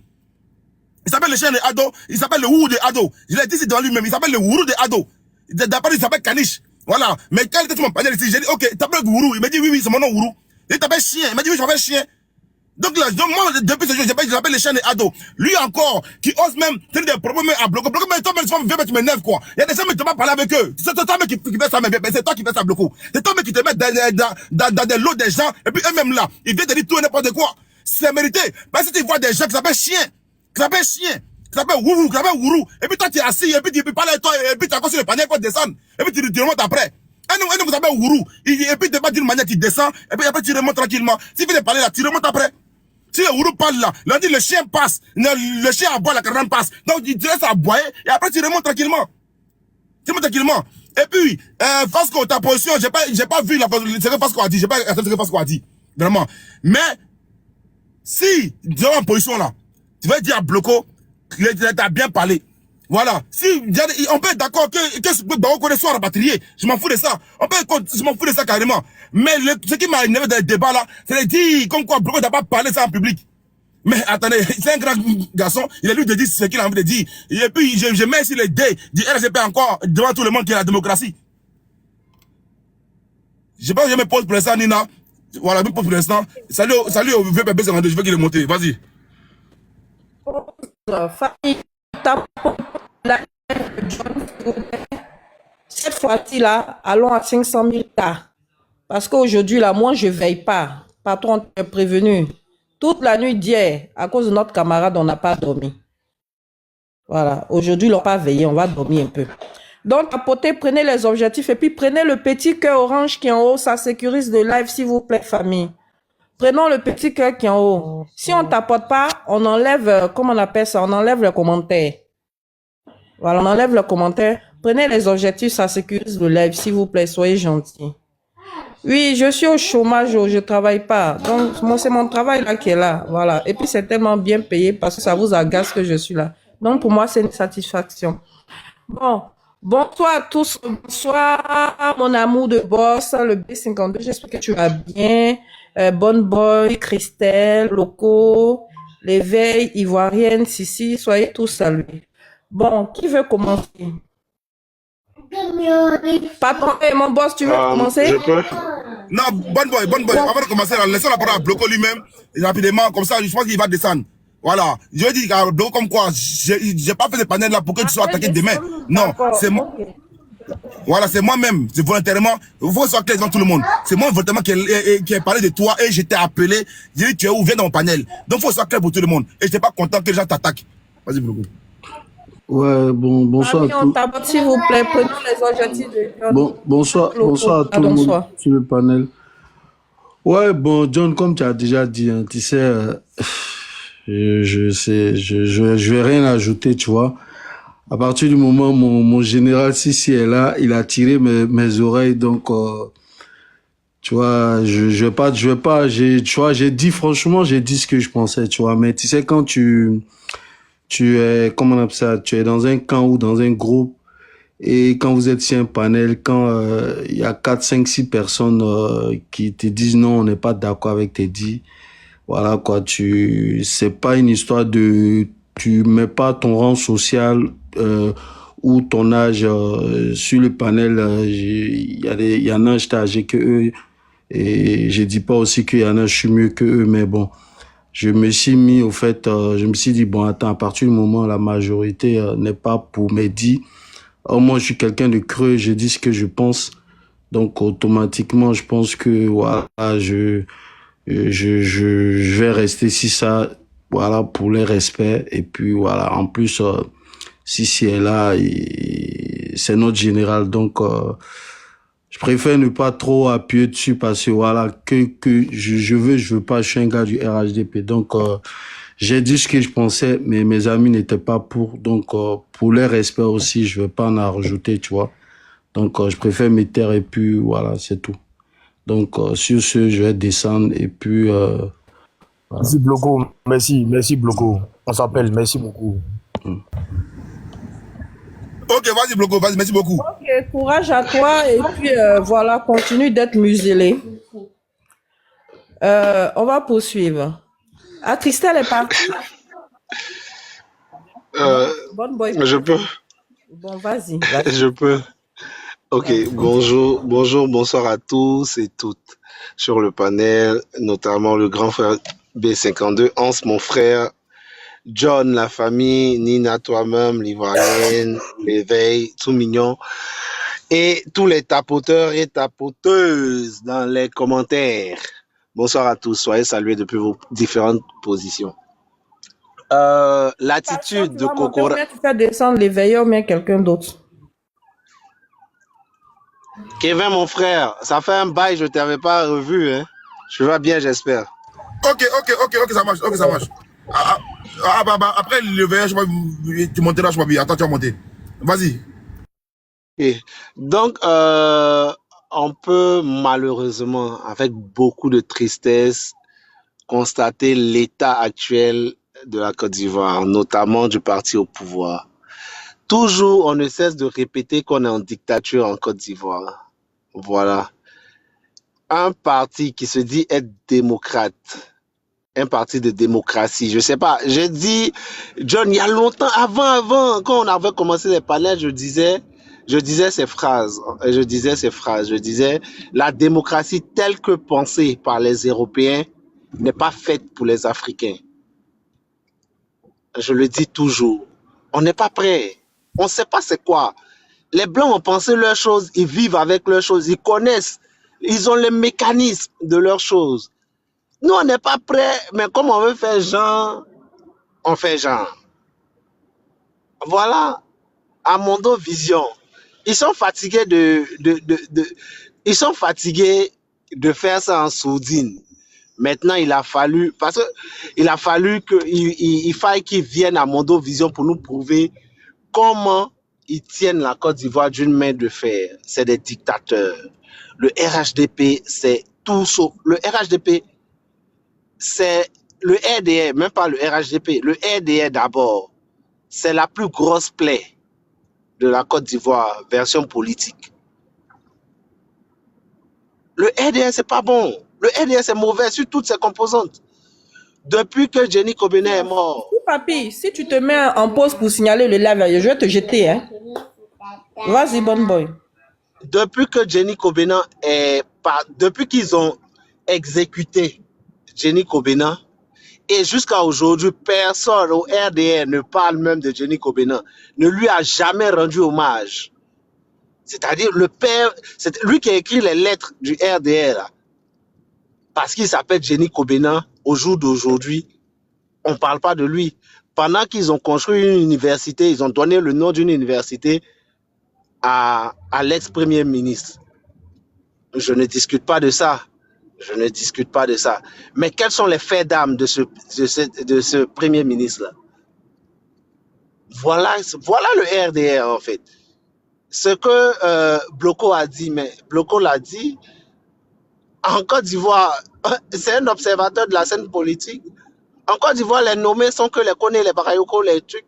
Il s'appelle le chien de Ado. Il s'appelle le Wourou de Ado. Je l'ai dit ici devant lui-même. Il s'appelle le Wourou de Ado. D'après lui, il s'appelle Kanish. Voilà. Mais quand il était sur mon panel ici, j'ai dit, ok, t'appelles Wourou. Il m'a dit, oui, c'est mon nom Wourou. Il t'appelle chien. Il m'a dit, oui, je m'appelle chien. Donc là, moi, depuis ce jour, je l'appelle le chien de Ado. Lui encore, qui ose même tenir des propos, mais à Bloco. Bloco, mais toi, même, tu m'énerves, quoi. Il y a des gens, mais tu vas parler avec eux. C'est toi, mec, qui fait ça, mais c'est toi qui fais ça, Bloco. C'est toi, mec, qui te met dans des lots des gens, et puis eux-mêmes là, ils viennent te dire tout et n'importe quoi. C'est mérité. Parce que tu vois des gens qui s'appellent chien, qui s'appelle Wourou, et puis toi tu es assis, et puis tu parles avec toi, et puis tu as encore sur le panier, il faut descendre, et puis tu remontes après. Et nous vous appelle Wourou, et puis tu vas d'une manière, tu descends, et puis après tu remontes tranquillement. Si tu veux parler là, tu remontes après. Si le Wourou parle là, lundi le chien passe, le chien aboie, la caravane passe. Donc tu restes à aboyer, et après tu remontes tranquillement. Tu remontes tranquillement. Et puis, Fasco, ta position, j'ai pas vu ce que Fasco a dit, j'ai pas entendu ce que Fasco a dit. Vraiment. Mais, si, tu es en position là, tu vas dire à Bloco, t'as bien parlé. Voilà. Si, on peut être d'accord que Bago soit rapatrié. Je m'en fous de ça. Je m'en fous de ça carrément. Mais ce qui m'a énervé dans le débat là, c'est de dire comme quoi Bloco n'a pas parlé ça en public. Mais attendez, c'est un grand garçon. Il a lui de dire ce qu'il a envie de dire. Et puis, je mets ici les dés du RGP encore devant tout le monde qui est la démocratie. Je sais pas si je me pose pour l'instant, Nina. Voilà, je me pose pour l'instant. Salut au VPB 52, je veux qu'il est monté. Vas-y. Cette fois-ci là, allons à 500 000 cas. Parce qu'aujourd'hui là, moi je veille pas. Patron est prévenu. Toute la nuit d'hier, à cause de notre camarade, on n'a pas dormi. Voilà. Aujourd'hui, ils n'ont pas veillé, on va dormir un peu. Donc, tapotez, prenez les objectifs et puis prenez le petit cœur orange qui est en haut, ça sécurise le live, s'il vous plaît, famille. Prenons le petit cœur qui est en haut. Si on ne tapote pas, on enlève, comment on appelle ça? On enlève le commentaire. Voilà, on enlève le commentaire. Prenez les objectifs, ça sécurise le live, s'il vous plaît, soyez gentils. Oui, je suis au chômage, je ne travaille pas. Donc, moi, c'est mon travail là qui est là. Voilà. Et puis, c'est tellement bien payé parce que ça vous agace que je suis là. Donc, pour moi, c'est une satisfaction. Bon. Bonsoir à tous. Bonsoir, mon amour de boss, le B52. J'espère que tu vas bien. Bonne boy, Christelle, Loco, l'éveil ivoirienne, Sissi, soyez tous salués. Bon, qui veut commencer? Patron, mon boss, tu veux commencer? Je peux. Non, bonne boy. Avant de commencer, laissons la parole à Bloco lui-même, rapidement, comme ça, je pense qu'il va descendre. Voilà. Je veux dire à Bloco comme quoi, j'ai pas fait ce panel là pour que tu sois attaqué demain. Non, c'est moi. Voilà, c'est moi-même, c'est volontairement. Il faut que ce soit clair devant tout le monde. C'est moi volontairement qui ai parlé de toi et je t'ai appelé. J'ai dit, tu es où? Viens dans mon panel. Donc, il faut que ce soit clair pour tout le monde. Et je n'étais pas content que les gens t'attaquent. Vas-y, Bloco. Ouais, bonsoir à tous. S'il vous plaît, prenons les objectifs de John. Bonsoir à tout le monde sur le panel. Ouais, bon, John, comme tu as déjà dit, hein, tu sais, je vais rien ajouter, tu vois. À partir du moment où mon général Sissi est là, il a tiré mes oreilles, donc, tu vois, je vais pas, tu vois, j'ai dit ce que je pensais, tu vois, mais tu sais, quand tu es, comment on appelle ça, tu es dans un camp ou dans un groupe, et quand vous êtes sur un panel, quand il y a 4, 5, 6 personnes qui te disent non, on n'est pas d'accord avec tes dits, voilà quoi, c'est pas une histoire tu mets pas ton rang social ou ton âge sur le panel. Il y en a, j'étais âgé que eux, et je dis pas aussi qu'il y en a, je suis mieux que eux, mais bon. Je me suis mis, au fait, je me suis dit, bon, attends, à partir du moment où la majorité n'est pas pour mes dits, moi, je suis quelqu'un de creux, je dis ce que je pense. Donc, automatiquement, je pense que, voilà, je vais rester si ça, voilà, pour les respects. Et puis, voilà, en plus, si est là, c'est notre général. Donc, je préfère ne pas trop appuyer dessus parce que, voilà, que je veux pas, je suis un gars du RHDP. Donc, j'ai dit ce que je pensais, mais mes amis n'étaient pas pour. Donc, pour les respects aussi, je vais pas en rajouter, tu vois. Donc, je préfère me taire et puis, voilà, c'est tout. Donc, sur ce, je vais descendre et puis... voilà. Merci, Bloco. Merci, Bloco. On s'appelle, merci beaucoup. Ok, vas-y, Bloco, vas-y, merci beaucoup. Ok, courage à toi et puis voilà, continue d'être muselé. On va poursuivre. Ah, Christelle est partie. Bonne boy. Je peux. Bon, vas-y. Je peux. Ok, bonsoir à tous et toutes sur le panel, notamment le grand frère B52, Hans, mon frère, John, la famille, Nina, toi-même, l'Ivoirienne, l'éveil, tout mignon, et tous les tapoteurs et tapoteuses dans les commentaires. Bonsoir à tous, soyez salués depuis vos différentes positions. L'attitude de Kokora... Tu fais descendre les veilleurs, mais quelqu'un d'autre. Kevin, mon frère, ça fait un bail, je ne t'avais pas revu. Hein. Tu vas bien, j'espère. Ok, ça marche. Après le veilleur, tu monteras, je m'habille. Attends, tu vas monter. Vas-y. Okay. Donc, on peut malheureusement, avec beaucoup de tristesse, constater l'état actuel de la Côte d'Ivoire, notamment du parti au pouvoir. Toujours, on ne cesse de répéter qu'on est en dictature en Côte d'Ivoire. Voilà. Un parti qui se dit être démocrate, un parti de démocratie, je sais pas. J'ai dit, John, il y a longtemps, avant, quand on avait commencé les panels, je disais ces phrases. Je disais, la démocratie telle que pensée par les Européens n'est pas faite pour les Africains. Je le dis toujours. On n'est pas prêt. On ne sait pas c'est quoi. Les Blancs ont pensé leurs choses, ils vivent avec leurs choses, ils connaissent, ils ont les mécanismes de leurs choses. Nous, on n'est pas prêts, mais comme on veut faire genre, on fait genre. Voilà, à Mondo Vision, ils sont fatigués ils sont fatigués de faire ça en sourdine. Maintenant, il faille qu'ils viennent à Mondo Vision pour nous prouver comment ils tiennent la Côte d'Ivoire d'une main de fer. C'est des dictateurs. Le RHDP, c'est tout sauf. Le RHDP, c'est le RDR, même pas le RHDP. Le RDR d'abord, c'est la plus grosse plaie de la Côte d'Ivoire, version politique. Le RDR, c'est pas bon. Le RDR, c'est mauvais sur toutes ses composantes. depuis que Jenny Kobena est mort. Papi, si tu te mets en pause pour signaler le live, je vais te jeter. Hein. Vas-y, bon boy. Depuis que Jenny Kobena depuis qu'ils ont exécuté Jenny Kobena, et jusqu'à aujourd'hui, personne au RDR ne parle même de Jenny Kobena, ne lui a jamais rendu hommage. C'est-à-dire le père, c'est lui qui a écrit les lettres du RDR, là, parce qu'il s'appelle Jenny Kobena. Au jour d'aujourd'hui, on ne parle pas de lui. Pendant qu'ils ont construit une université, ils ont donné le nom d'une université à l'ex-premier ministre. Je ne discute pas de ça. Je ne discute pas de ça. Mais quels sont les faits d'âme de ce premier ministre-là? Voilà le RDR, en fait. Ce que Bloko a dit, mais Bloko l'a dit, en Côte d'Ivoire, c'est un observateur de la scène politique. En Côte d'Ivoire, les nommés sont que les Koné, les Bakayoko, les trucs.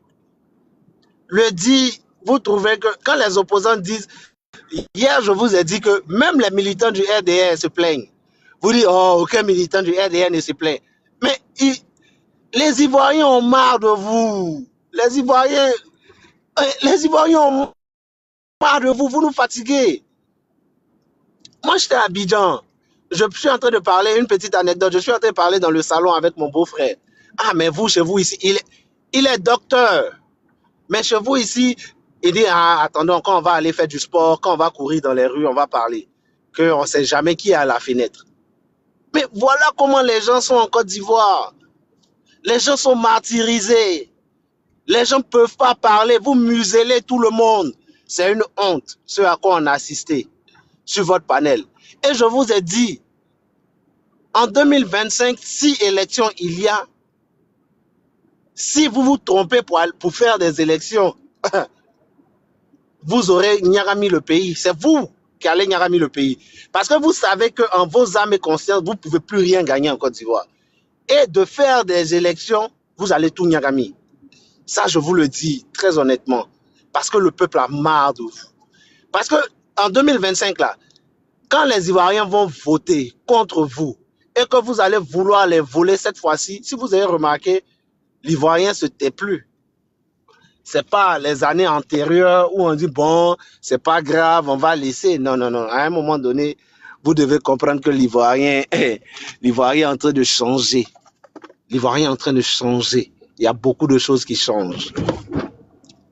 Le dit, vous trouvez que quand les opposants disent, hier je vous ai dit que même les militants du RDR se plaignent. Vous dites, oh, aucun militant du RDR ne se plaint. Mais les Ivoiriens ont marre de vous. Les Ivoiriens ont marre de vous. Vous nous fatiguez. Moi, j'étais à Abidjan. Je suis en train de parler, une petite anecdote. Je suis en train de parler dans le salon avec mon beau-frère. Ah, mais vous, chez vous ici, il est docteur. Mais chez vous ici, il dit, ah, attendons, quand on va aller faire du sport, quand on va courir dans les rues, on va parler. Qu'on ne sait jamais qui est à la fenêtre. Mais voilà comment les gens sont en Côte d'Ivoire. Les gens sont martyrisés. Les gens ne peuvent pas parler. Vous muselez tout le monde. C'est une honte, ce à quoi on a assisté sur votre panel. Et je vous ai dit, en 2025, si élection il y a, si vous vous trompez pour faire des élections, vous aurez Nyarami le pays. C'est vous qui allez Nyarami le pays. Parce que vous savez qu'en vos âmes et consciences, vous ne pouvez plus rien gagner en Côte d'Ivoire. Et de faire des élections, vous allez tout Nyarami. Ça, je vous le dis très honnêtement. Parce que le peuple a marre de vous. Parce qu'en 2025, là, quand les Ivoiriens vont voter contre vous et que vous allez vouloir les voler cette fois-ci, si vous avez remarqué, l'Ivoirien ne se tait plus. Ce n'est pas les années antérieures où on dit, bon, c'est pas grave, on va laisser. Non, non, non. À un moment donné, vous devez comprendre que l'Ivoirien est en train de changer. L'Ivoirien est en train de changer. Il y a beaucoup de choses qui changent.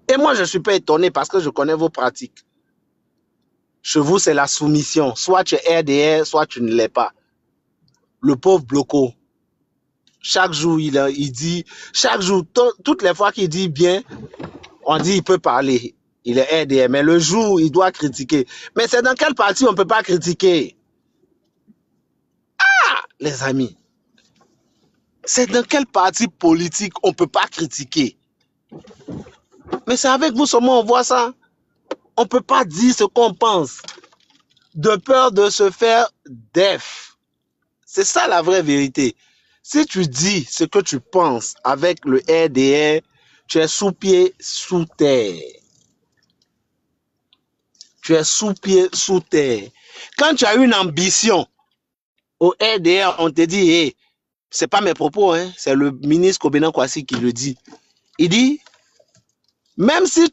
Et moi, je ne suis pas étonné parce que je connais vos pratiques. Chez vous, c'est la soumission. Soit tu es RDR, soit tu ne l'es pas. Le pauvre Bloko, chaque jour, il dit, chaque jour, toutes les fois qu'il dit bien, on dit il peut parler. Il est RDR, mais le jour, il doit critiquer. Mais c'est dans quel parti on ne peut pas critiquer? Ah, les amis. C'est dans quel parti politique on ne peut pas critiquer? Mais c'est avec vous seulement on voit ça. On ne peut pas dire ce qu'on pense. De peur de se faire def. C'est ça la vraie vérité. Si tu dis ce que tu penses avec le RDR, tu es sous pied, sous terre. Tu es sous pied, sous terre. Quand tu as une ambition au RDR, on te dit, hey, c'est pas mes propos, hein, c'est le ministre Kobena Kwasi qui le dit. Il dit, même si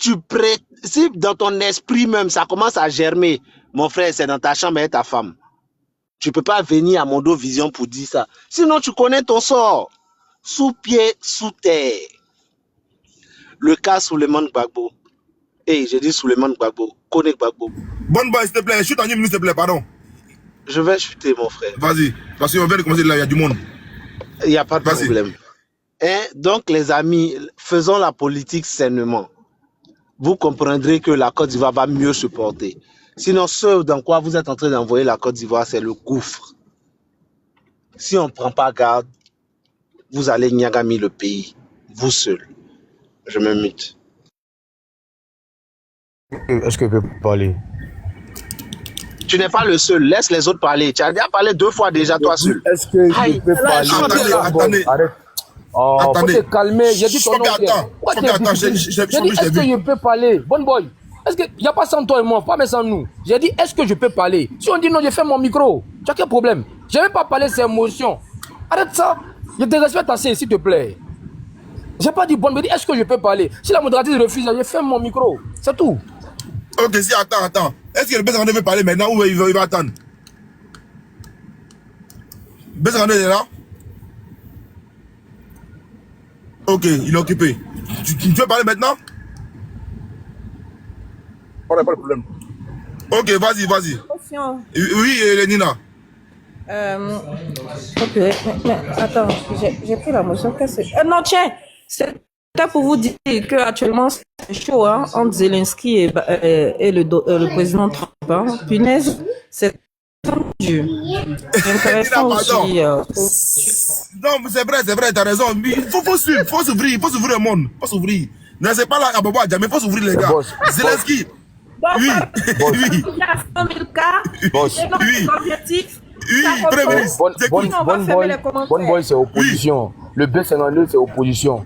si dans ton esprit même, ça commence à germer, mon frère, c'est dans ta chambre avec ta femme. Tu ne peux pas venir à Mondo Vision pour dire ça. Sinon, tu connais ton sort. Sous pied, sous terre. Le cas Souleymane Gbagbo. Hey, j'ai dit Souleymane Gbagbo. Kone Gbagbo. Bonne boy, s'il te plaît. Chute en 10 minutes, s'il te plaît, pardon. Je vais chuter, mon frère. Vas-y. Parce qu'on vient de commencer là, il y a du monde. Il n'y a pas de problème. Hein? Donc, les amis, faisons la politique sainement. Vous comprendrez que la Côte d'Ivoire va mieux se porter. Sinon, ce dans quoi vous êtes en train d'envoyer la Côte d'Ivoire, c'est le gouffre. Si on ne prend pas garde, vous allez Nyagami le pays, vous seul. Je me mute. Est-ce que je peux parler? Tu n'es pas le seul, laisse les autres parler. Tu as déjà parlé 2 fois déjà, toi seul. Est-ce que je peux parler? Attendez. Arrête. Oh, attendez. Faut te calmer. J'ai dit ton nom. Attends, j'ai dit, est-ce que je peux parler? Bonne boy. Est-ce qu'il n'y a pas sans toi et moi, pas mais sans nous? J'ai dit, est-ce que je peux parler? Si on dit non, je fais mon micro. Tu as quel problème? Je ne vais pas parler, c'est émotion. Arrête ça. Je te respecte assez, s'il te plaît. J'ai pas dit bonne, mais est-ce que je peux parler? Si la modératrice refuse, je ferme mon micro. C'est tout. Ok, si, attends. Est-ce que le B52 veut parler maintenant ou il va attendre? B52 est là? Ok, il est occupé. Tu veux parler maintenant? On n'a pas de problème. Ok, vas-y. Motion. Oui, Nina. Ok, mais attends, j'ai pris la motion. Non, tiens, c'était pour vous dire qu'actuellement c'est chaud hein, entre Zelensky et le président Trump. Hein. Punaise, c'est tendu. C'est intéressant aussi. Non, mais c'est vrai, t'as raison. Il faut suivre, il faut s'ouvrir le monde. Il faut s'ouvrir. Non, c'est pas là à Bobo Adja, mais il faut s'ouvrir les gars. Zelensky. Oui. Il y a 100 000 cas. C'est notre objectif. Oui, Premier ministre. Bonne boy, c'est opposition. Oui. Le B52, c'est opposition.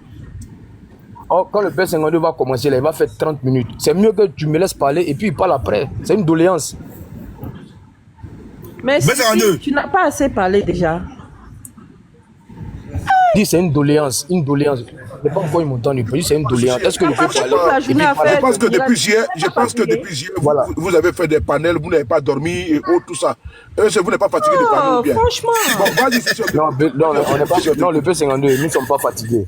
Oh, quand le B52 va commencer, là, il va faire 30 minutes. C'est mieux que tu me laisses parler et puis il parle après. C'est une doléance. Mais si tu n'as pas assez parlé déjà. C'est une doléance. Je ne sais pas pourquoi ils m'entendent. C'est une doléance. Est-ce que je peux parler? Je pense que depuis hier, voilà. Vous avez fait des panels, vous n'avez pas dormi et autres, tout ça. Vous n'êtes pas fatigué de parler ou bien? Franchement. Bon, vas-y, non, on n'est pas. Non, le B52, nous ne sommes pas fatigués.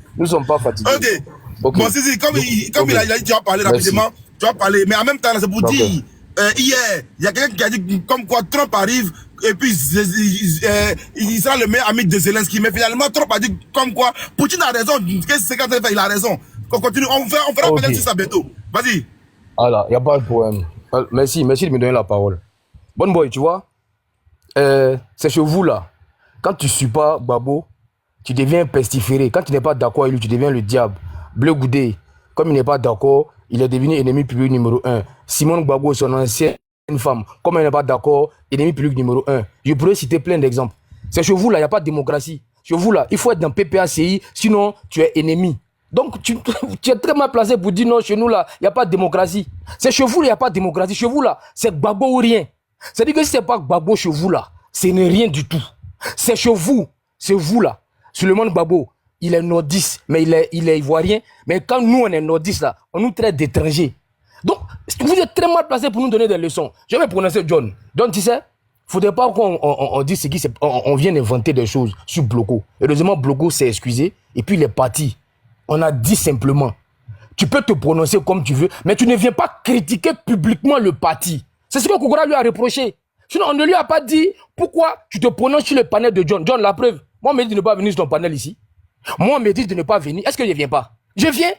Ok. Bon, si, comme il a dit, tu vas parler rapidement. Tu vas parler. Mais en même temps, c'est pour dire, hier, il y a quelqu'un qui a dit comme quoi Trump arrive et puis il sera le meilleur ami de Zelensky. Mais finalement, Trump a dit comme quoi Poutine a raison. Qu'est-ce que c'est il a raison. On continue, on fera peut-être sur ça bientôt. Vas-y. Voilà, il n'y a pas de problème. Merci de me donner la parole. Bonne boy, tu vois, c'est chez vous là. Quand tu ne suis pas Babo, tu deviens pestiféré. Quand tu n'es pas d'accord avec lui, tu deviens le diable. Bleu Goudé, comme il n'est pas d'accord, il est devenu ennemi public numéro 1. Simone Gbagbo, son ancienne femme, comme elle n'est pas d'accord, ennemi public numéro 1. Je pourrais citer plein d'exemples. C'est chez vous là, il n'y a pas de démocratie. Chez vous là, il faut être dans PPACI, sinon tu es ennemi. Donc tu es très mal placé pour dire non, chez nous là, il n'y a pas de démocratie. C'est chez vous là, il n'y a pas de démocratie. Chez vous là, c'est Gbagbo ou rien. C'est-à-dire que si ce n'est pas Gbagbo chez vous là, ce n'est rien du tout. C'est chez vous, c'est vous là. Suleiman Gbagbo, il est nordiste, mais il est ivoirien. Mais quand nous, on est nordiste, là, on nous traite d'étrangers. Donc, vous êtes très mal placé pour nous donner des leçons. Je vais prononcer John. John, tu sais, il ne faudrait pas qu'on dise ce qui c'est. On vient d'inventer des choses sur Bloco. Heureusement, Bloco s'est excusé. Et puis, il est parti. On a dit simplement, tu peux te prononcer comme tu veux, mais tu ne viens pas critiquer publiquement le parti. C'est ce que Kokora lui a reproché. Sinon, on ne lui a pas dit pourquoi tu te prononces sur le panel de John. John, la preuve. Moi, on me dit de ne pas venir sur ton panel ici. Moi, on me dit de ne pas venir. Est-ce que je ne viens pas? Je viens.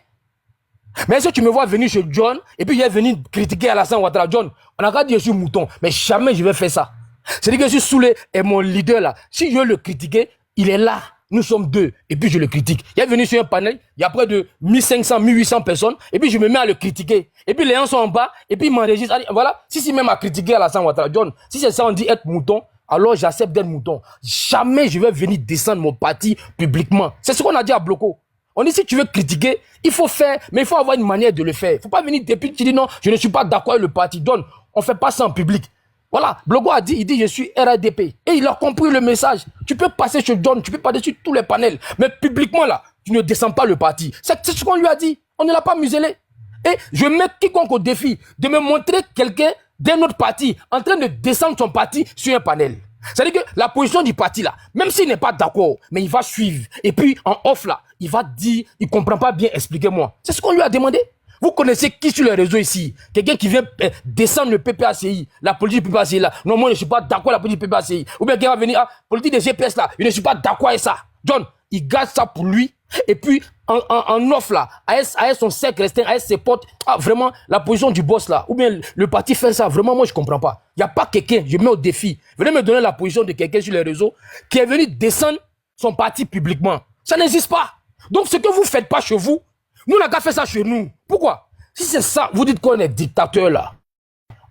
Mais est-ce que tu me vois venir chez John et puis il est venu critiquer Alassane Ouattara? John, on a qu'à dire que je suis mouton, mais jamais je vais faire ça. C'est-à-dire que je suis Soulé et mon leader là. Si je veux le critiquer, il est là. Nous sommes deux et puis je le critique. Il est venu sur un panel, il y a près de 1500, 1800 personnes et puis je me mets à le critiquer. Et puis les gens sont en bas et puis ils m'enregistrent. Voilà, si même à critiquer Alassane Ouattara, John, si c'est ça on dit être mouton, alors j'accepte d'être mouton. Jamais je vais venir descendre mon parti publiquement. C'est ce qu'on a dit à Bloco. On dit si tu veux critiquer, il faut faire, mais il faut avoir une manière de le faire. Il ne faut pas venir depuis que tu dis non, je ne suis pas d'accord avec le parti. John, on ne fait pas ça en public. Voilà, Bloco a dit, il dit je suis RADP. Et il a compris le message. Tu peux passer chez John, tu peux passer sur tous les panels. Mais publiquement là, tu ne descends pas le parti. C'est ce qu'on lui a dit. On ne l'a pas muselé. Et je mets quiconque au défi de me montrer quelqu'un d'un autre parti en train de descendre son parti sur un panel. C'est-à-dire que la position du parti là, même s'il n'est pas d'accord, mais il va suivre. Et puis en off là, il va dire, il ne comprend pas bien, expliquez-moi. C'est ce qu'on lui a demandé. Vous connaissez qui sur les réseaux ici? Quelqu'un qui vient descendre le PPACI, la politique du PPACI là. Non, moi je ne suis pas d'accord avec la politique du PPACI. Ou bien quelqu'un va venir, politique des GPS là, je ne suis pas d'accord avec ça. John, il garde ça pour lui. Et puis, en off là, avec son cercle restreint, avec ses potes, vraiment, la position du boss là, ou bien le parti fait ça, vraiment, moi je comprends pas. Il n'y a pas quelqu'un, je mets au défi, venez me donner la position de quelqu'un sur les réseaux qui est venu descendre son parti publiquement. Ça n'existe pas. Donc, ce que vous ne faites pas chez vous, nous, on n'a qu'à faire ça chez nous. Pourquoi? Si c'est ça, vous dites qu'on est dictateur là,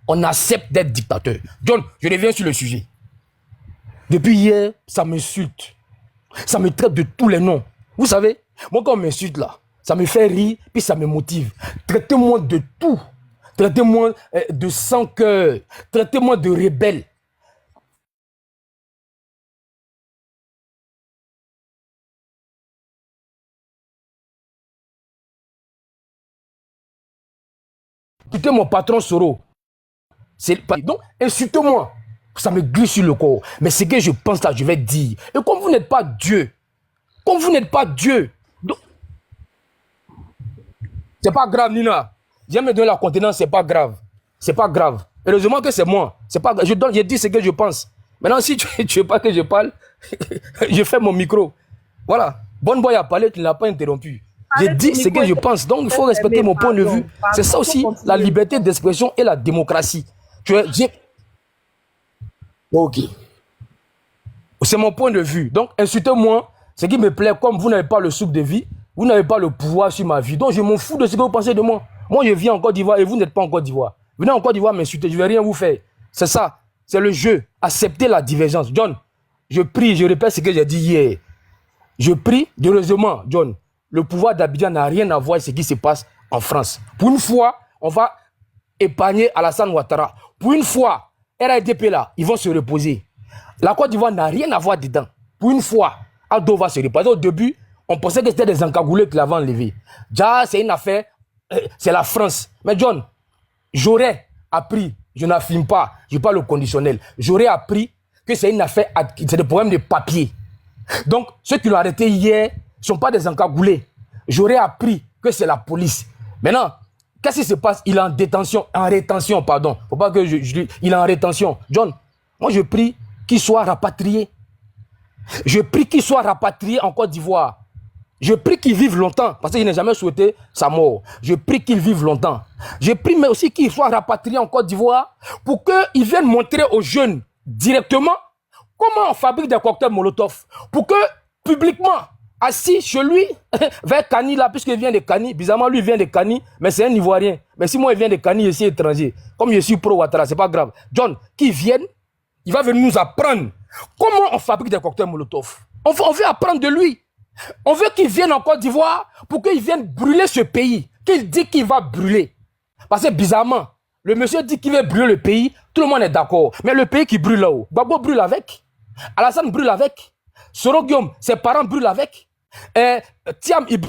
on accepte d'être dictateur. John, je reviens sur le sujet. Depuis hier, ça m'insulte. Ça me traite de tous les noms. Vous savez, moi quand on m'insulte là, ça me fait rire, puis ça me motive. Traitez-moi de tout. Traitez-moi de sans cœur. Traitez-moi de rebelle. insulter mon patron Soro. Donc, insulte-moi. Ça me glisse sur le corps. Mais ce que je pense là, je vais dire. Et comme vous n'êtes pas Dieu, c'est pas grave, Nina. J'aime me donner la contenance, c'est pas grave. C'est pas grave. Heureusement que c'est moi. C'est pas grave. Je dis ce que je pense. Maintenant, si tu veux pas que je parle, je fais mon micro. Voilà. Bonne Boy a parlé, tu ne l'as pas interrompu. J'ai dit ce que je pense. Donc, il faut respecter mon point de vue. C'est ça aussi, la liberté d'expression et la démocratie. Ok. C'est mon point de vue. Donc, insultez-moi. Ce qui me plaît, comme vous n'avez pas le souffle de vie, vous n'avez pas le pouvoir sur ma vie. Donc, je m'en fous de ce que vous pensez de moi. Moi, je viens en Côte d'Ivoire et vous n'êtes pas en Côte d'Ivoire. Venez en Côte d'Ivoire m'insulter, je ne vais rien vous faire. C'est ça. C'est le jeu. Acceptez la divergence. John, je prie, je répète ce que j'ai dit hier. Je prie, heureusement, John, le pouvoir d'Abidjan n'a rien à voir avec ce qui se passe en France. Pour une fois, on va épargner Alassane Ouattara. Pour une fois, RADP là, ils vont se reposer. La Côte d'Ivoire n'a rien à voir dedans. Pour une fois, Ado va se reposer. Au début, on pensait que c'était des encagoulés qui l'avaient enlevé. Déjà, c'est une affaire, c'est la France. Mais John, j'aurais appris, je n'affirme pas, je parle au conditionnel, j'aurais appris que c'est une affaire, c'est des problèmes de papier. Donc, ceux qui l'ont arrêté hier ne sont pas des encagoulés. J'aurais appris que c'est la police. Maintenant, qu'est-ce qui se passe? Il est en détention, en rétention, pardon. Faut pas que il est en rétention. John, moi je prie qu'il soit rapatrié. Je prie qu'il soit rapatrié en Côte d'Ivoire. Je prie qu'il vive longtemps, parce qu'il n'a jamais souhaité sa mort. Je prie qu'il vive longtemps. Je prie mais aussi qu'il soit rapatrié en Côte d'Ivoire pour qu'il vienne montrer aux jeunes directement comment on fabrique des cocktails Molotov. Pour que, publiquement, assis chez lui, vers Kani, là, puisqu'il vient de Kani, bizarrement, lui, il vient de Kani, mais c'est un Ivoirien. Mais si moi, il vient de Kani, je suis étranger. Comme je suis pro-Ouattara, c'est pas grave. John, qu'il vienne, il va venir nous apprendre comment on fabrique des cocktails Molotov. On veut apprendre de lui. On veut qu'il vienne en Côte d'Ivoire pour qu'il vienne brûler ce pays. Qu'il dit qu'il va brûler. Parce que bizarrement, le monsieur dit qu'il veut brûler le pays, tout le monde est d'accord. Mais le pays qui brûle là-haut, Gbagbo brûle avec. Alassane brûle avec. Soro Guillaume, ses parents brûlent avec. Thiam, il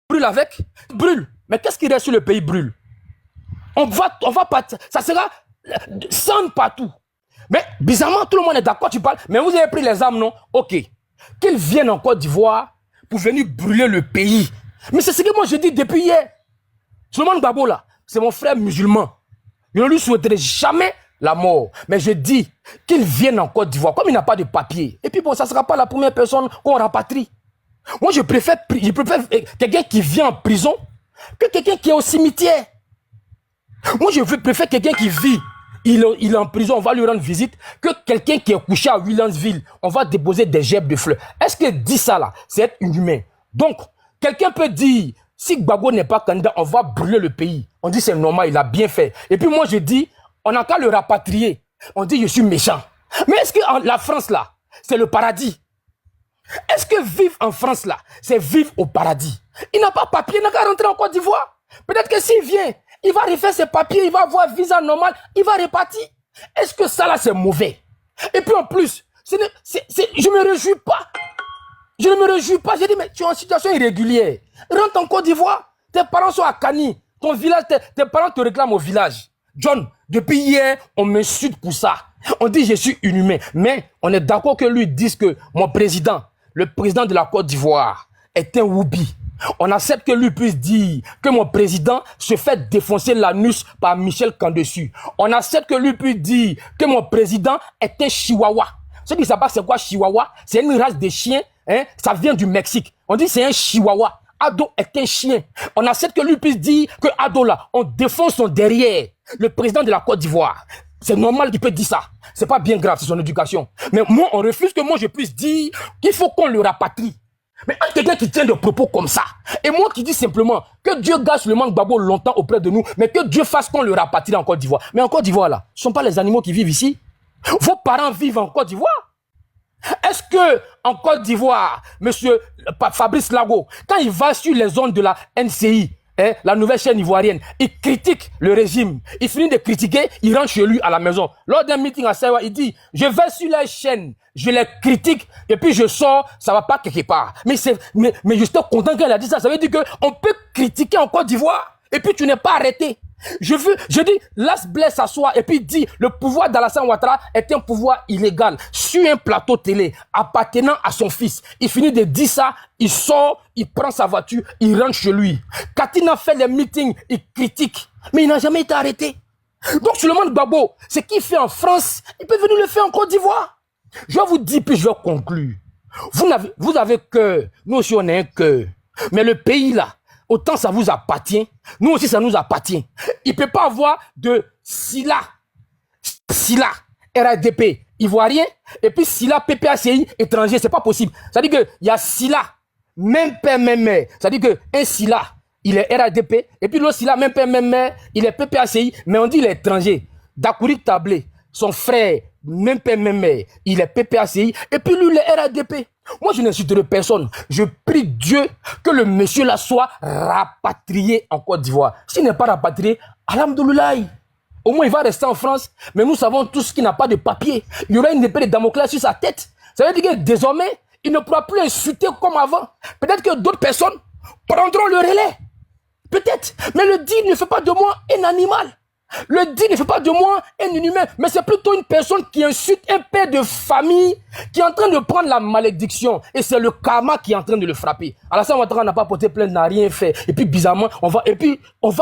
brûle avec. Brûle. Mais qu'est-ce qui reste sur le pays brûle? On va partir. Ça sera sans partout. Mais bizarrement, tout le monde est d'accord, tu parles. Mais vous avez pris les armes, non? Ok. Qu'ils viennent en Côte d'Ivoire pour venir brûler le pays. Mais c'est ce que moi je dis depuis hier. Souleymane Gbagbo là, c'est mon frère musulman. Je ne lui souhaiterai jamais la mort. Mais je dis qu'il vienne en Côte d'Ivoire, comme il n'a pas de papier. Et puis bon, ça ne sera pas la première personne qu'on rapatrie. Moi je préfère quelqu'un qui vient en prison que quelqu'un qui est au cimetière. Moi je préfère quelqu'un qui vit. Il est en prison, on va lui rendre visite, que quelqu'un qui est couché à Williamsville, on va déposer des gerbes de fleurs. Est-ce que dit ça là, c'est être inhumain? Donc, quelqu'un peut dire, si Gbagbo n'est pas candidat, on va brûler le pays. On dit c'est normal, il a bien fait. Et puis moi je dis, on n'a qu'à le rapatrier. On dit je suis méchant. Mais est-ce que la France là, c'est le paradis? Est-ce que vivre en France là, c'est vivre au paradis? Il n'a pas papier, il n'a qu'à rentrer en Côte d'Ivoire. Peut-être que s'il vient, il va refaire ses papiers, il va avoir visa normal, il va repartir. Est-ce que ça là c'est mauvais? Et puis en plus, je ne me réjouis pas. Je ne me réjouis pas. J'ai dit, mais tu es en situation irrégulière. Rentre en Côte d'Ivoire, tes parents sont à Kani, ton village, tes parents te réclament au village. John, depuis hier, on m'insulte pour ça. On dit je suis inhumain. Mais on est d'accord que lui dise que mon président, le président de la Côte d'Ivoire, est un woubi. On accepte que lui puisse dire que mon président se fait défoncer l'anus par Michel Kandessu. On accepte que lui puisse dire que mon président est un chihuahua. Ceux qui savent pas c'est quoi chihuahua, c'est une race de chiens, hein? Ça vient du Mexique. On dit c'est un chihuahua. Ado est un chien. On accepte que lui puisse dire que Ado là, on défonce son derrière. Le président de la Côte d'Ivoire. C'est normal qu'il peut dire ça. C'est pas bien grave, c'est son éducation. Mais moi, on refuse que moi je puisse dire qu'il faut qu'on le rapatrie. Mais quelqu'un qui tient des propos comme ça, et moi qui dis simplement que Dieu garde Souleymane Gbagbo longtemps auprès de nous, mais que Dieu fasse qu'on le rapatrie en Côte d'Ivoire. Mais en Côte d'Ivoire là, ce ne sont pas les animaux qui vivent ici. Vos parents vivent en Côte d'Ivoire. Est-ce que en Côte d'Ivoire, monsieur Fabrice Lago, quand il va sur les zones de la NCI, hein, la nouvelle chaîne ivoirienne, il critique le régime, il finit de critiquer, il rentre chez lui à la maison. Lors d'un meeting à Saïwa, il dit, je vais sur la chaîne, je les critique, et puis je sors, ça va pas quelque part. Mais je suis content qu'elle a dit ça, ça veut dire qu'on peut critiquer en Côte d'Ivoire. Et puis tu n'es pas arrêté. Je dis, laisse Blaise s'asseoir et puis dit, le pouvoir d'Alassane Ouattara est un pouvoir illégal. Sur un plateau télé, appartenant à son fils. Il finit de dire ça, il sort, il prend sa voiture, il rentre chez lui. Katina fait les meetings, il critique. Mais il n'a jamais été arrêté. Donc Souleymane Gbagbo, ce qu'il fait en France, il peut venir le faire en Côte d'Ivoire. Je vous dis, puis je vais conclure. Vous avez cœur, nous aussi on a un cœur. Mais le pays là, autant ça vous appartient, nous aussi ça nous appartient. Il ne peut pas avoir de Silla, RADP, ivoirien, et puis Silla, PPACI, étranger, c'est pas possible. C'est-à-dire qu'il y a Silla, même père, même mère. C'est-à-dire qu'un Silla, il est RADP, et puis l'autre Silla, même père, même mère, il est PPACI, mais on dit il est étranger. Dakouri Tablé, son frère, même père, même mère, il est PPACI, et puis lui, il est RADP. Moi, je n'insulterai personne. Je prie Dieu que le monsieur là soit rapatrié en Côte d'Ivoire. S'il n'est pas rapatrié, alhamdoulilah. Au moins, il va rester en France. Mais nous savons tous qu'il n'a pas de papier. Il y aura une épée de Damoclès sur sa tête. Ça veut dire que désormais, il ne pourra plus insulter comme avant. Peut-être que d'autres personnes prendront le relais. Peut-être. Mais le dit ne fait pas de moi un animal. Le dit ne fait pas de moi un inhumain, mais c'est plutôt une personne qui insulte un père de famille qui est en train de prendre la malédiction. Et c'est le karma qui est en train de le frapper. Alassane Ouattara n'a pas porté plainte, n'a rien fait. Et puis bizarrement, on va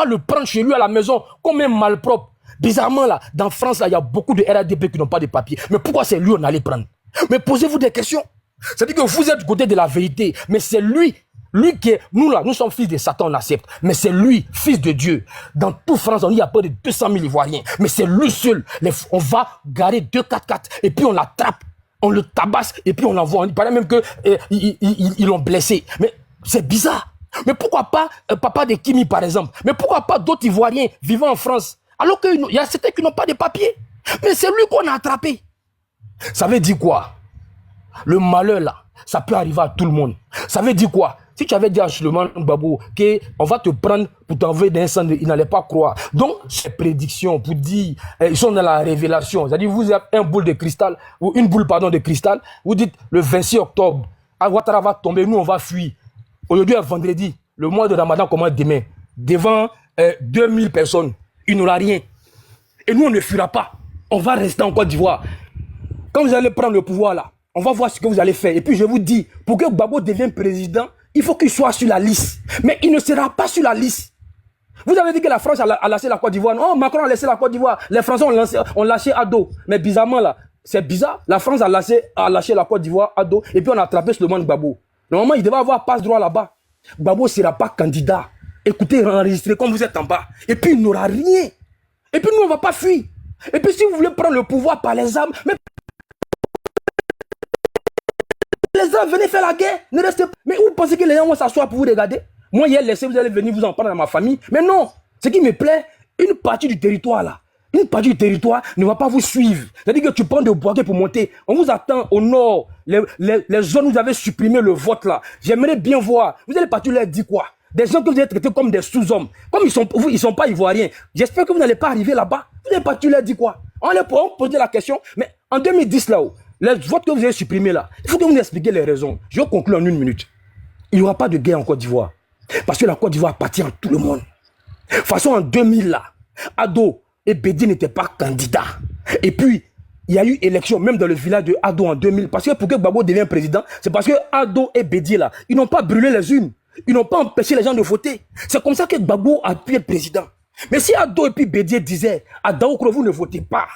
le prendre chez lui à la maison comme un malpropre. Bizarrement là, dans France, là, il y a beaucoup de RADP qui n'ont pas de papier. Mais pourquoi c'est lui on allait prendre? Mais posez-vous des questions. C'est-à-dire que vous êtes du côté de la vérité, mais c'est lui. Lui qui est, nous là, nous sommes fils de Satan, on accepte. Mais c'est lui, fils de Dieu. Dans toute France, on y a pas de 200 000 Ivoiriens. Mais c'est lui seul. On va garer 2 4x4 et puis on l'attrape, on le tabasse et puis on l'envoie. Il paraît même que ils l'ont blessé. Mais c'est bizarre. Mais pourquoi pas papa de Kimi par exemple? Mais pourquoi pas d'autres Ivoiriens vivant en France? Alors qu'il y a certains qui n'ont pas de papiers. Mais c'est lui qu'on a attrapé. Ça veut dire quoi? Le malheur là, ça peut arriver à tout le monde. Ça veut dire quoi? Si tu avais dit à Souleymane Gbagbo qu'on va te prendre pour t'envoyer dans un centre, il n'allait pas croire. Donc, ces prédictions pour dire, ils sont dans la révélation. C'est-à-dire, vous avez une boule de cristal, vous dites le 26 octobre, Ouattara va tomber, nous on va fuir. Aujourd'hui est vendredi, le mois de Ramadan commence demain. Devant 2000 personnes, il n'aura rien. Et nous on ne fuira pas. On va rester en Côte d'Ivoire. Quand vous allez prendre le pouvoir là, on va voir ce que vous allez faire. Et puis je vous dis, pour que Gbagbo devienne président, il faut qu'il soit sur la liste. Mais il ne sera pas sur la liste. Vous avez dit que la France a lâché la Côte d'Ivoire. Non, Macron a laissé la Côte d'Ivoire. Les Français ont lâché Ado. Mais bizarrement là, c'est bizarre. La France a lâché la Côte d'Ivoire, Ado. Et puis on a attrapé Souleymane Gbagbo. Normalement, il devait avoir passe-droit là-bas. Gbagbo ne sera pas candidat. Écoutez, enregistrez comme vous êtes en bas. Et puis il n'aura rien. Et puis nous, on ne va pas fuir. Et puis si vous voulez prendre le pouvoir par les armes, mais les armes, venez faire la guerre. Ne restez pas. Mais vous pensez que les gens vont s'asseoir pour vous regarder? Moi, hier, laissé, vous allez venir vous en prendre dans ma famille. Mais non. Ce qui me plaît, une partie du territoire là, une partie du territoire ne va pas vous suivre. C'est-à-dire que tu prends des boîtiers pour monter. On vous attend au nord. Les zones où vous avez supprimé le vote là. J'aimerais bien voir. Vous allez partir leur dire quoi? Des gens que vous allez traiter comme des sous-hommes. Comme ils sont pas ivoiriens. J'espère que vous n'allez pas arriver là-bas. Vous allez partir leur dire quoi? On les poser la question. Mais en 2010 là-haut, les votes que vous avez supprimés là, il faut que vous nous expliquiez les raisons. Je vais conclure en 1 minute. Il n'y aura pas de guerre en Côte d'Ivoire. Parce que la Côte d'Ivoire appartient à tout le monde. De toute façon, en 2000 là, Ado et Bédi n'étaient pas candidats. Et puis, il y a eu élection, même dans le village de Ado en 2000. Parce que pour que Gbagbo devienne président, c'est parce que Ado et Bédi là, ils n'ont pas brûlé les urnes. Ils n'ont pas empêché les gens de voter. C'est comme ça que Gbagbo a pu être président. Mais si Ado et puis Bédi disaient, à Daoukro, vous ne votez pas.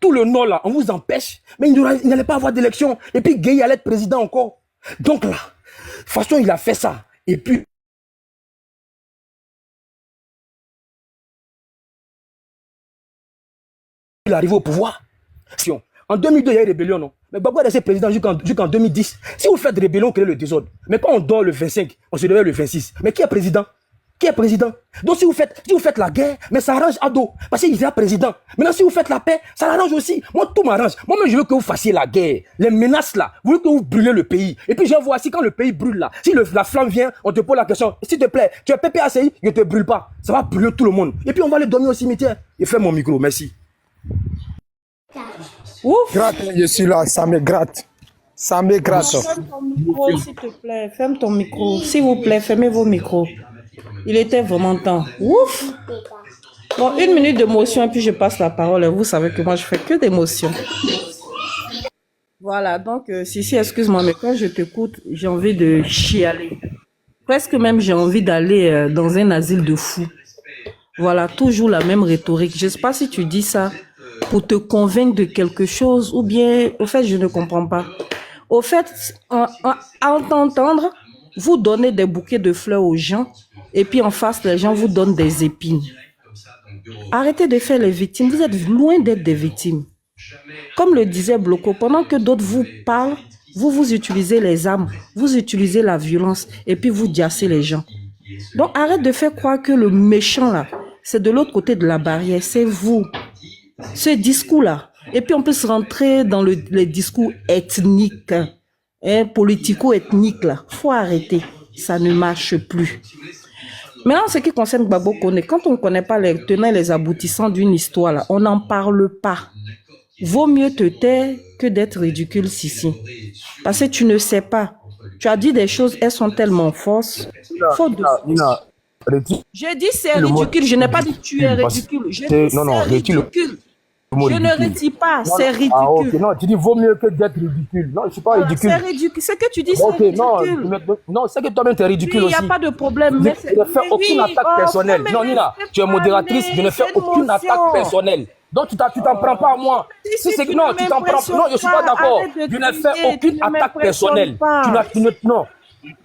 Tout le nord là, on vous empêche. Mais il n'allait pas avoir d'élection. Et puis Gueye allait être président encore. Donc là, de toute façon, il a fait ça. Et puis, il est arrivé au pouvoir. En 2002, il y a eu rébellion, non? Mais Gbagbo est resté président jusqu'en 2010. Si vous faites rébellion, créez le désordre. Mais quand on dort le 25, on se réveille le 26. Mais qui est président? Qui est président? Donc si vous faites la guerre, mais ça arrange Ado, parce qu'il est président. Maintenant si vous faites la paix, ça l'arrange aussi. Moi tout m'arrange. Moi-même je veux que vous fassiez la guerre. Les menaces là, vous voulez que vous brûlez le pays. Et puis je vois si quand le pays brûle là, si la flamme vient, on te pose la question, s'il te plaît, tu es PPACI, je ne te brûle pas. Ça va brûler tout le monde. Et puis on va aller dormir au cimetière. Et fais mon micro, merci. Ouf. Gratte, je suis là, ça me gratte. Ça me gratte. Ferme ton micro, s'il te plaît. Ferme ton micro. S'il vous plaît, fermez vos micros. Il était vraiment temps. Ouf! Bon, 1 minute d'émotion et puis je passe la parole. Et vous savez que moi, je fais que d'émotion. Voilà, donc, Sissi, excuse-moi, mais quand je t'écoute, j'ai envie de chialer. Presque même, j'ai envie d'aller dans un asile de fous. Voilà, toujours la même rhétorique. Je ne sais pas si tu dis ça pour te convaincre de quelque chose ou bien, au fait, je ne comprends pas. Au fait, à t'entendre, vous donnez des bouquets de fleurs aux gens et puis en face, les gens vous donnent des épines. Arrêtez de faire les victimes. Vous êtes loin d'être des victimes. Comme le disait Bloco, pendant que d'autres vous parlent, vous utilisez les armes, vous utilisez la violence et puis vous diassez les gens. Donc arrête de faire croire que le méchant là, c'est de l'autre côté de la barrière, c'est vous. Ce discours-là. Et puis on peut se rentrer dans les discours ethniques, politico-ethniques là. Faut arrêter. Ça ne marche plus. Maintenant, ce qui concerne Gbagbo Koné, quand on ne connaît pas les tenants et les aboutissants d'une histoire là, on n'en parle pas. Vaut mieux te taire que d'être ridicule, Sissi. Parce que tu ne sais pas. Tu as dit des choses, elles sont tellement fausses. Nina, je dis c'est ridicule, je n'ai pas dit tu es ridicule. Je dis c'est ridicule. Je ne retire pas, c'est ridicule. Ah, ok, non, tu dis vaut mieux que d'être ridicule. Non, je ne suis pas ridicule. C'est ridicule. Ce que tu dis, c'est ridicule. Non, c'est que toi-même, tu es ridicule aussi. Il n'y a pas de problème. Mais je ne fais aucune attaque personnelle. Non, Nina, tu es modératrice, je ne fais aucune attaque personnelle. Donc, tu t'en prends pas à moi. Si c'est que non, tu t'en prends. Non, je ne suis pas d'accord. Je ne fais aucune attaque personnelle. Non.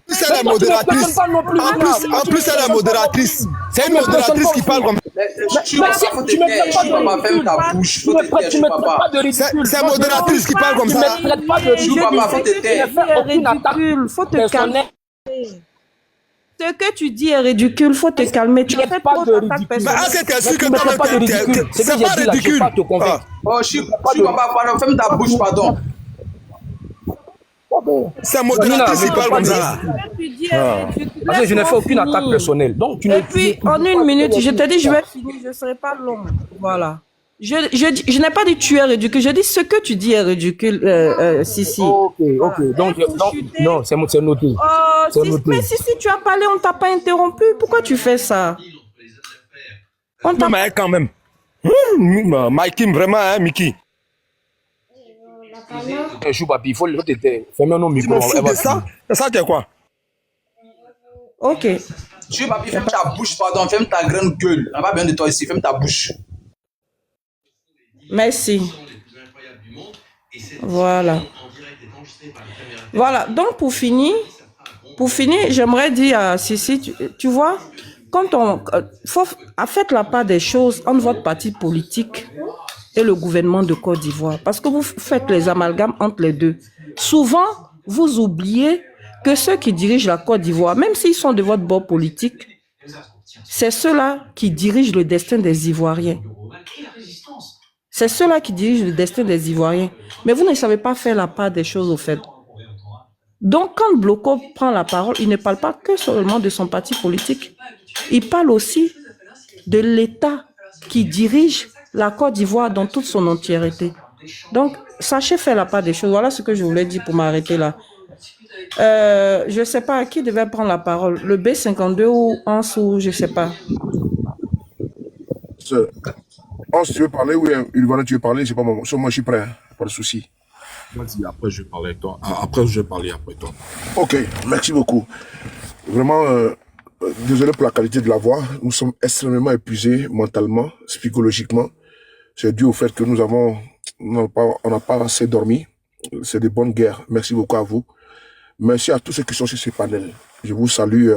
C'est la modératrice. En plus, c'est la modératrice. C'est une modératrice qui parle comme tu me traites pas de ridicule. Tu me traites pas de ridicule. C'est la modératrice qui parle comme ça. Tu me traites pas de ridicule. Faut te calmer. Ce que tu dis est ridicule, faut te calmer. Tu ne fais pas de ridicule. C'est pas ridicule. C'est pas ridicule. Oh, je suis papa, pardon, ferme ta bouche, pardon. C'est modératrice qui parle comme ça. Parce que je ne fais aucune attaque personnelle. Donc, et puis, en 1 minute, je te dis, je vais finir, je ne serai pas long. Voilà. Je n'ai pas dit tu es ridicule, je dis ce que tu dis est ridicule, Sissi. Ok. Donc, non, c'est noté. Mais Sissi, tu as parlé, on ne t'a pas interrompu. Pourquoi tu fais ça? Non, mais quand même. Mikey, vraiment, hein, Mickey. Choupapi, il faut te taire. Ferme nos micros. Ça, tu es quoi? Ok. Choupapi, ferme ta bouche, pardon, ferme ta grande gueule. On n'a pas besoin de toi ici, ferme ta bouche. Merci. Voilà. Voilà, donc pour finir, j'aimerais dire à Sissi, tu vois, quand faites la part des choses entre votre parti politique et le gouvernement de Côte d'Ivoire. Parce que vous faites les amalgames entre les deux. Souvent, vous oubliez que ceux qui dirigent la Côte d'Ivoire, même s'ils sont de votre bord politique, c'est ceux-là qui dirigent le destin des Ivoiriens. C'est ceux-là qui dirigent le destin des Ivoiriens. Mais vous ne savez pas faire la part des choses au fait. Donc, quand Bloco prend la parole, il ne parle pas que seulement de son parti politique. Il parle aussi de l'État qui dirige la Côte d'Ivoire dans toute son entièreté. Donc, sachez faire la part des choses. Voilà ce que je voulais dire pour m'arrêter là. Je ne sais pas qui devait prendre la parole. Le B52 ou Hans ou je ne sais pas. Hans, tu veux parler? Oui, Ilvana, tu veux parler? C'est pas moi. Moi, je suis prêt. Pas de souci. Vas-y, après je vais parler avec toi. Après je vais parler après toi. Ok, merci beaucoup. Vraiment, désolé pour la qualité de la voix. Nous sommes extrêmement épuisés mentalement, psychologiquement. C'est dû au fait que on n'a pas assez dormi. C'est de bonnes guerres. Merci beaucoup à vous. Merci à tous ceux qui sont sur ce panel. Je vous salue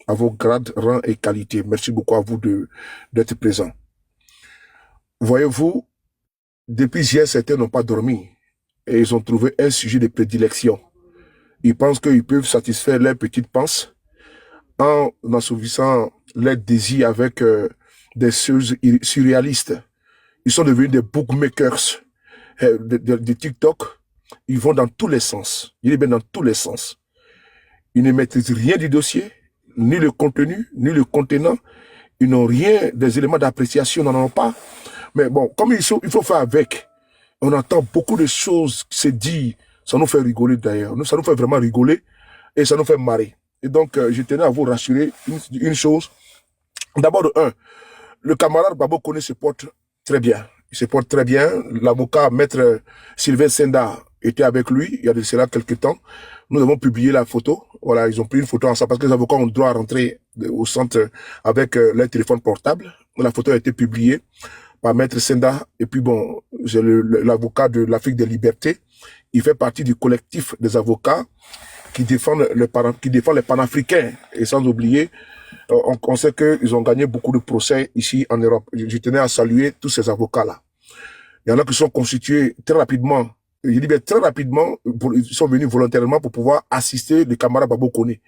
à vos grades, rangs et qualités. Merci beaucoup à vous d'être présents. Voyez-vous, depuis hier, certains n'ont pas dormi et ils ont trouvé un sujet de prédilection. Ils pensent qu'ils peuvent satisfaire leurs petites penses en assouvissant leurs désirs avec des choses surréalistes. Ils sont devenus des bookmakers de TikTok. Ils vont dans tous les sens. Ils vont dans tous les sens. Ils ne maîtrisent rien du dossier, ni le contenu, ni le contenant. Ils n'ont rien, des éléments d'appréciation, n'en ont pas. Mais bon, comme il faut faire avec, on entend beaucoup de choses se dire, ça nous fait rigoler d'ailleurs. Ça nous fait vraiment rigoler et ça nous fait marrer. Et donc, je tenais à vous rassurer une chose. D'abord, le camarade Babo Koné se porte très bien. Il se porte très bien. L'avocat, maître Sylvain Senda, était avec lui il y a de cela quelques temps. Nous avons publié la photo. Voilà, ils ont pris une photo ensemble parce que les avocats ont le droit à rentrer au centre avec leur téléphone portable. La photo a été publiée par maître Senda. Et puis bon, j'ai l'avocat de l'Afrique des libertés. Il fait partie du collectif des avocats qui défendent les panafricains. Et sans oublier, on sait qu'ils ont gagné beaucoup de procès ici en Europe. Je tenais à saluer tous ces avocats-là. Il y en a qui sont constitués très rapidement. Je dis bien très rapidement, ils sont venus volontairement pour pouvoir assister le camarade Babo Koné.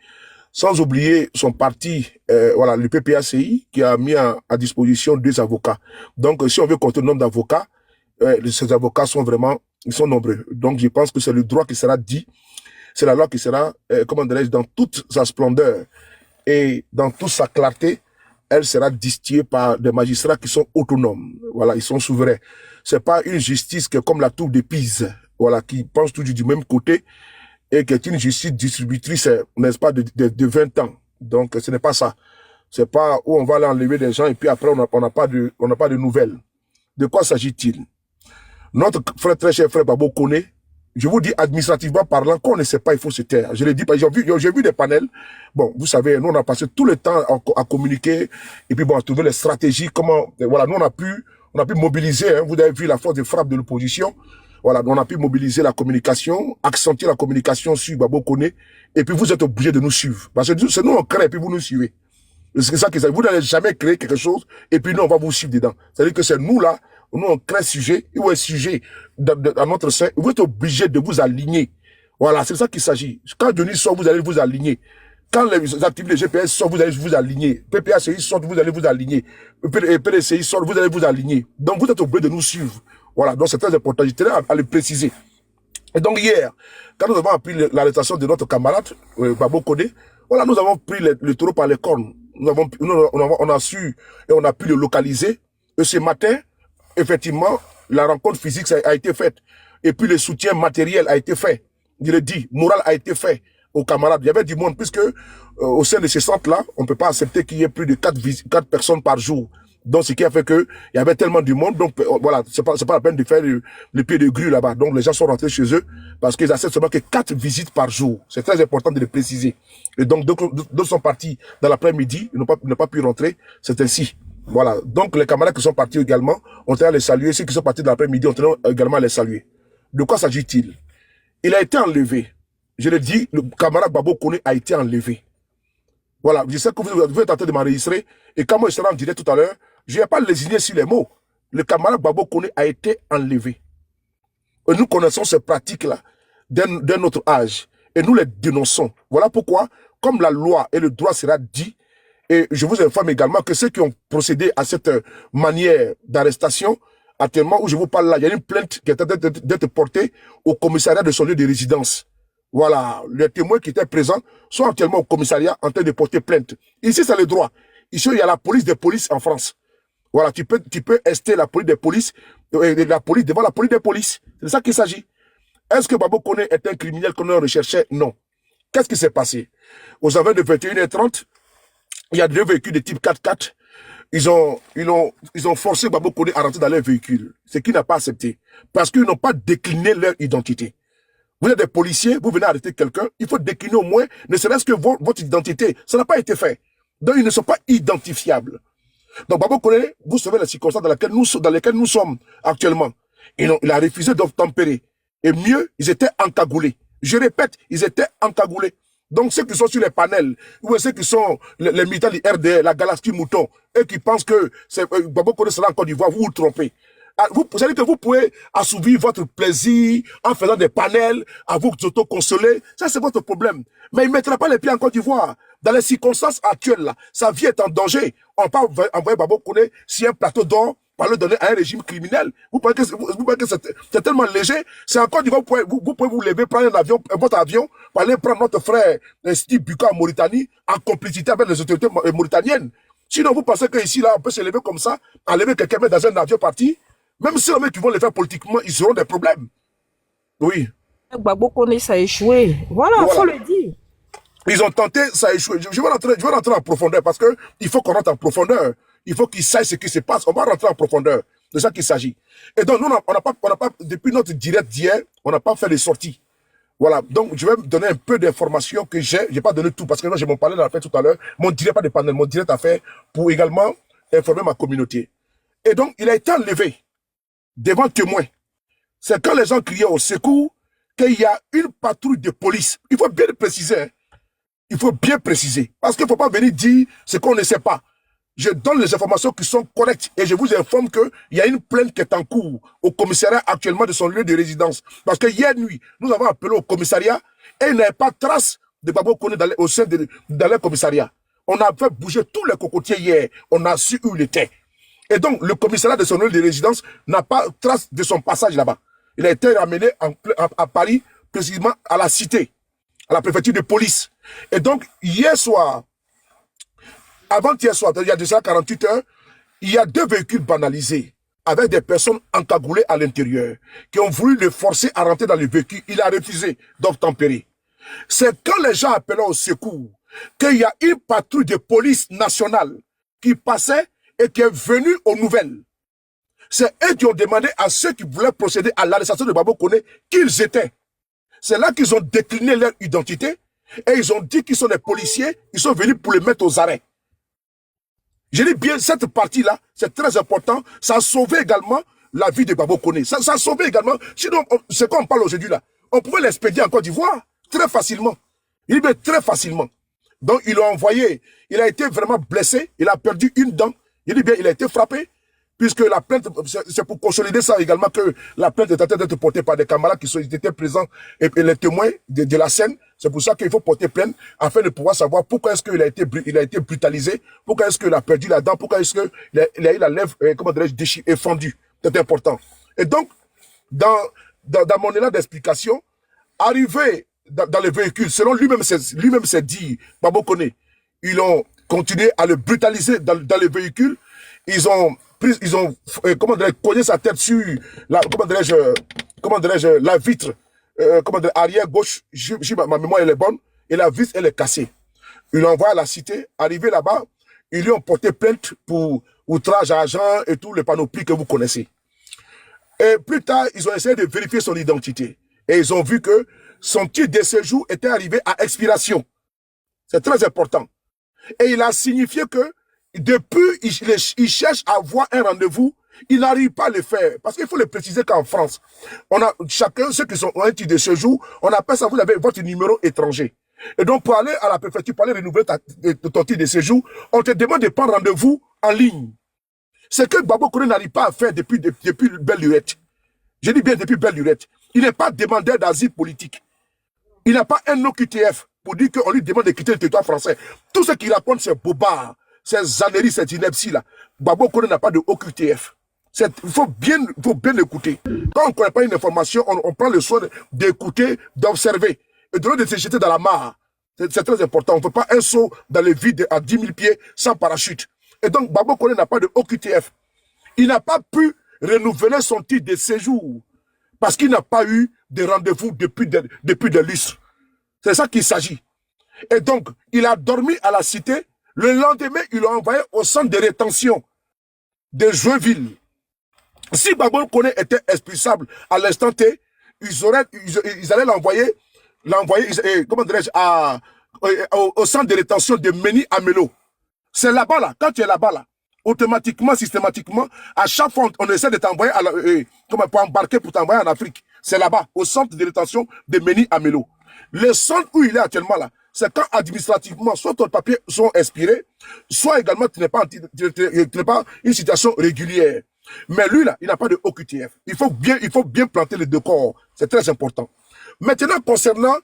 Sans oublier son parti, voilà, le PPACI, qui a mis à disposition 2 avocats. Donc, si on veut compter le nombre d'avocats, ces avocats sont vraiment, ils sont nombreux. Donc, je pense que c'est le droit qui sera dit. C'est la loi qui sera, comment dirais-je, dans toute sa splendeur et dans toute sa clarté, elle sera distillée par des magistrats qui sont autonomes. Voilà, ils sont souverains. C'est pas une justice qui est comme la tour de Pise, voilà, qui pense toujours du même côté et qui est une justice distributrice, n'est-ce pas, de 20 ans. Donc, ce n'est pas ça. C'est pas où on va aller enlever des gens et puis après, on n'a pas de nouvelles. De quoi s'agit-il? Notre frère, très cher frère Babo Koné, je vous dis, administrativement parlant, quand on ne sait pas, il faut se taire. Je l'ai dit, j'ai vu des panels. Bon, vous savez, nous, on a passé tout le temps à communiquer et puis bon, à trouver les stratégies, comment, voilà, nous, on a pu mobiliser, hein, vous avez vu la force de frappe de l'opposition. Voilà, on a pu mobiliser la communication, accentuer la communication sur Babo Koné, et puis vous êtes obligés de nous suivre. Parce que c'est nous, on crée, et puis vous nous suivez. C'est ça qui est, vous n'allez jamais créer quelque chose, et puis nous, on va vous suivre dedans. C'est-à-dire que c'est nous, là, nous, on crée un sujet, ou un sujet dans notre sein, vous êtes obligés de vous aligner. Voilà, c'est ça qu'il s'agit. Quand Denis sort, vous allez vous aligner. Quand les activités de GPS sortent, vous allez vous aligner. PPACI sortent, vous allez vous aligner. PDCI sortent, vous allez vous aligner. Donc, vous êtes obligés de nous suivre. Voilà, donc c'est très important. Je tenais à le préciser. Et donc, hier, quand nous avons appris l'arrestation de notre camarade, Babo Koné, voilà, nous avons pris le taureau par les cornes. On a su et on a pu le localiser. Et ce matin, effectivement, la rencontre physique a été faite. Et puis le soutien matériel a été fait. Je le dis, moral a été fait aux camarades. Il y avait du monde, puisque au sein de ces centres-là, on ne peut pas accepter qu'il y ait plus de 4 personnes par jour. Donc, ce qui a fait que il y avait tellement du monde. Donc, voilà, c'est pas la peine de faire le pied de grue là-bas. Donc, les gens sont rentrés chez eux parce qu'ils acceptent seulement que 4 visites par jour. C'est très important de le préciser. Et donc, d'autres sont partis dans l'après-midi. Ils n'ont pas pu rentrer. C'est ainsi. Voilà. Donc, les camarades qui sont partis également, on tient à les saluer. Ceux qui sont partis dans l'après-midi, on tient également à les saluer. De quoi s'agit-il? Il a été enlevé. Je le dis, le camarade Babo Koné a été enlevé. Voilà. Je sais que vous êtes en train de m'enregistrer. Et quand moi je serai en direct tout à l'heure, je n'ai pas lésiné sur les mots. Le camarade Babo Koné a été enlevé. Et nous connaissons ces pratiques-là d'un autre âge. Et nous les dénonçons. Voilà pourquoi, comme la loi et le droit sera dit, et je vous informe également que ceux qui ont procédé à cette manière d'arrestation, actuellement où je vous parle là, il y a une plainte qui est en train d'être portée au commissariat de son lieu de résidence. Voilà, les témoins qui étaient présents sont actuellement au commissariat en train de porter plainte. Ici, c'est le droit. Ici, il y a la police des polices en France. Voilà, tu peux ester la police des polices, devant la police des polices. C'est de ça qu'il s'agit. Est-ce que Babo Koné est un criminel qu'on recherchait? Non. Qu'est-ce qui s'est passé? Aux alentours de 21h30, il y a 2 véhicules de type 4x4. Ils ont forcé Babo Koné à rentrer dans leur véhicule. Ce qu'il n'a pas accepté. Parce qu'ils n'ont pas décliné leur identité. Vous êtes des policiers, vous venez arrêter quelqu'un, il faut décliner au moins, ne serait-ce que votre identité. Ça n'a pas été fait. Donc, ils ne sont pas identifiables. Donc, Babo Koné, vous savez les circonstances dans lesquelles nous sommes actuellement. Il a refusé d'obtempérer. Et mieux, ils étaient encagoulés. Je répète, ils étaient encagoulés. Donc, ceux qui sont sur les panels, ou ceux qui sont les militants du RDR, la Galaxie Mouton, et qui pensent que Babo Koné sera en Côte d'Ivoire, vous vous trompez. Vous savez que vous pouvez assouvir votre plaisir en faisant des panels, à vous auto-consoler. Ça, c'est votre problème. Mais il ne mettra pas les pieds en Côte d'Ivoire. Dans les circonstances actuelles, là, sa vie est en danger. On peut envoyer Babo Koné sur un plateau d'or pour le donner à un régime criminel. Vous pensez que c'est tellement léger? C'est en Côte d'Ivoire, vous pouvez vous lever, prendre votre avion, pour aller prendre notre frère Steve Buka en Mauritanie, en complicité avec les autorités mauritaniennes. Sinon, vous pensez qu'ici, là, on peut se lever comme ça, enlever quelqu'un dans un avion parti? Même si les mecs qui vont les faire politiquement, ils auront des problèmes. Oui. Babo Koné, ça a échoué. Voilà, il faut le dire. Ils ont tenté, ça a échoué. Je vais rentrer en profondeur parce que il faut qu'on rentre en profondeur. Il faut qu'ils sachent ce qui se passe. On va rentrer en profondeur. De ça qu'il s'agit. Et donc, nous, on n'a pas, depuis notre direct d'hier, on n'a pas fait les sorties. Voilà. Donc, je vais me donner un peu d'informations que j'ai. Je n'ai pas donné tout parce que là, j'ai mon panel à faire tout à l'heure. Mon direct, pas de panel, mon direct à faire pour également informer ma communauté. Et donc, il a été enlevé devant témoin. C'est quand les gens criaient au secours qu'il y a une patrouille de police. Il faut bien le préciser. Hein. Il faut bien préciser. Parce qu'il ne faut pas venir dire ce qu'on ne sait pas. Je donne les informations qui sont correctes et je vous informe qu'il y a une plainte qui est en cours au commissariat actuellement de son lieu de résidence. Parce que hier nuit, nous avons appelé au commissariat et il n'y avait pas de trace de Babo Koné au sein de le commissariat. On a fait bouger tous les cocotiers hier. On a su où il était. Et donc, le commissariat de son lieu de résidence n'a pas de trace de son passage là-bas. Il a été ramené à Paris, précisément à la cité, à la préfecture de police. Et donc, hier soir, avant-hier soir, il y a déjà 48 heures, il y a 2 véhicules banalisés avec des personnes encagoulées à l'intérieur qui ont voulu le forcer à rentrer dans le véhicule. Il a refusé d'obtempérer. C'est quand les gens appelaient au secours qu'il y a une patrouille de police nationale qui passait et qui est venue aux nouvelles. C'est eux qui ont demandé à ceux qui voulaient procéder à l'arrestation de Babo Koné qui ils étaient. C'est là qu'ils ont décliné leur identité et ils ont dit qu'ils sont des policiers, ils sont venus pour les mettre aux arrêts. Je dis bien, cette partie-là, c'est très important. Ça a sauvé également la vie de Babo Koné. Ça a sauvé également. Sinon, ce qu'on parle aujourd'hui là, on pouvait l'expédier en Côte d'Ivoire très facilement. Il dit très facilement. Donc, ils l'ont envoyé. Il a été vraiment blessé. Il a perdu une dent. Il dit bien, il a été frappé. Puisque la plainte, c'est pour consolider ça également que la plainte est en train d'être portée par des camarades qui étaient présents et les témoins de la scène. C'est pour ça qu'il faut porter plainte afin de pouvoir savoir pourquoi est-ce qu'il a été brutalisé, pourquoi est-ce qu'il a perdu la dent, pourquoi est-ce qu'il a eu la lèvre, comment dirais-je, déchirée, fendue. C'est important. Et donc, dans mon élan d'explication, arrivé dans le véhicule, selon lui-même s'est dit, Babo Koné, ils ont continué à le brutaliser dans le véhicule. Ils ont cogné sa tête sur la, la vitre, arrière gauche. Ma mémoire elle est bonne et la vitre elle est cassée. Ils l'ont envoyé à la cité. Arrivé là-bas, ils lui ont porté plainte pour outrage à agent et tout le panoplie que vous connaissez. Et plus tard, ils ont essayé de vérifier son identité et ils ont vu que son titre de séjour était arrivé à expiration. C'est très important. Et il a signifié que depuis, il cherche à avoir un rendez-vous, il n'arrive pas à le faire. Parce qu'il faut le préciser qu'en France, on a chacun, ceux qui sont un titre de séjour, on appelle ça, vous avez votre numéro étranger. Et donc, pour aller à la préfecture, pour aller renouveler ton titre de séjour, on te demande de prendre rendez-vous en ligne. C'est que Babo Koné n'arrive pas à faire depuis belle lurette. Je dis bien depuis belle lurette. Il n'est pas demandeur d'asile politique. Il n'a pas un OQTF pour dire qu'on lui demande de quitter le territoire français. Tout ce qu'il raconte, c'est bobard. Ces zanéries, cette ineptie-là. Babo Koné n'a pas de OQTF. Il faut bien écouter. Quand on ne connaît pas une information, on prend le soin d'écouter, d'observer. Et de se jeter dans la mare. C'est très important. On ne fait pas un saut dans le vide à 10 000 pieds sans parachute. Et donc, Babo Koné n'a pas de OQTF. Il n'a pas pu renouveler son titre de séjour parce qu'il n'a pas eu de rendez-vous depuis des lustres. C'est ça qu'il s'agit. Et donc, il a dormi à la cité. Le lendemain, ils l'ont envoyé au centre de rétention de Joinville. Si Babo Koné était expulsable à l'instant T, ils allaient l'envoyer, comment dirais-je, au centre de rétention de Meni Amelo. C'est là-bas, là. Quand tu es là-bas, là, automatiquement, systématiquement, à chaque fois, on essaie de t'envoyer pour embarquer pour t'envoyer en Afrique. C'est là-bas, au centre de rétention de Meni Amelo. Le centre où il est actuellement, là, c'est quand administrativement, soit ton papier sont expirés, soit également tu n'es pas une situation régulière. Mais lui, là, il n'a pas de OQTF. Il faut bien planter les deux corps. C'est très important. Maintenant, concernant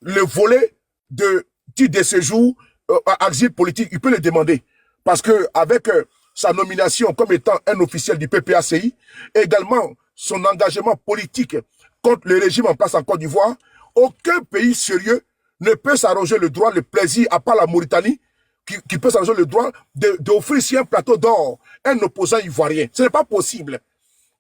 le volet de titre de séjour, asile politique, il peut le demander. Parce que avec sa nomination comme étant un officiel du PPACI, également son engagement politique contre le régime en place en Côte d'Ivoire, aucun pays sérieux ne peut s'arroger le droit, le plaisir, à part la Mauritanie, qui peut s'arroger le droit d'offrir ici un plateau d'or, un opposant ivoirien. Ce n'est pas possible.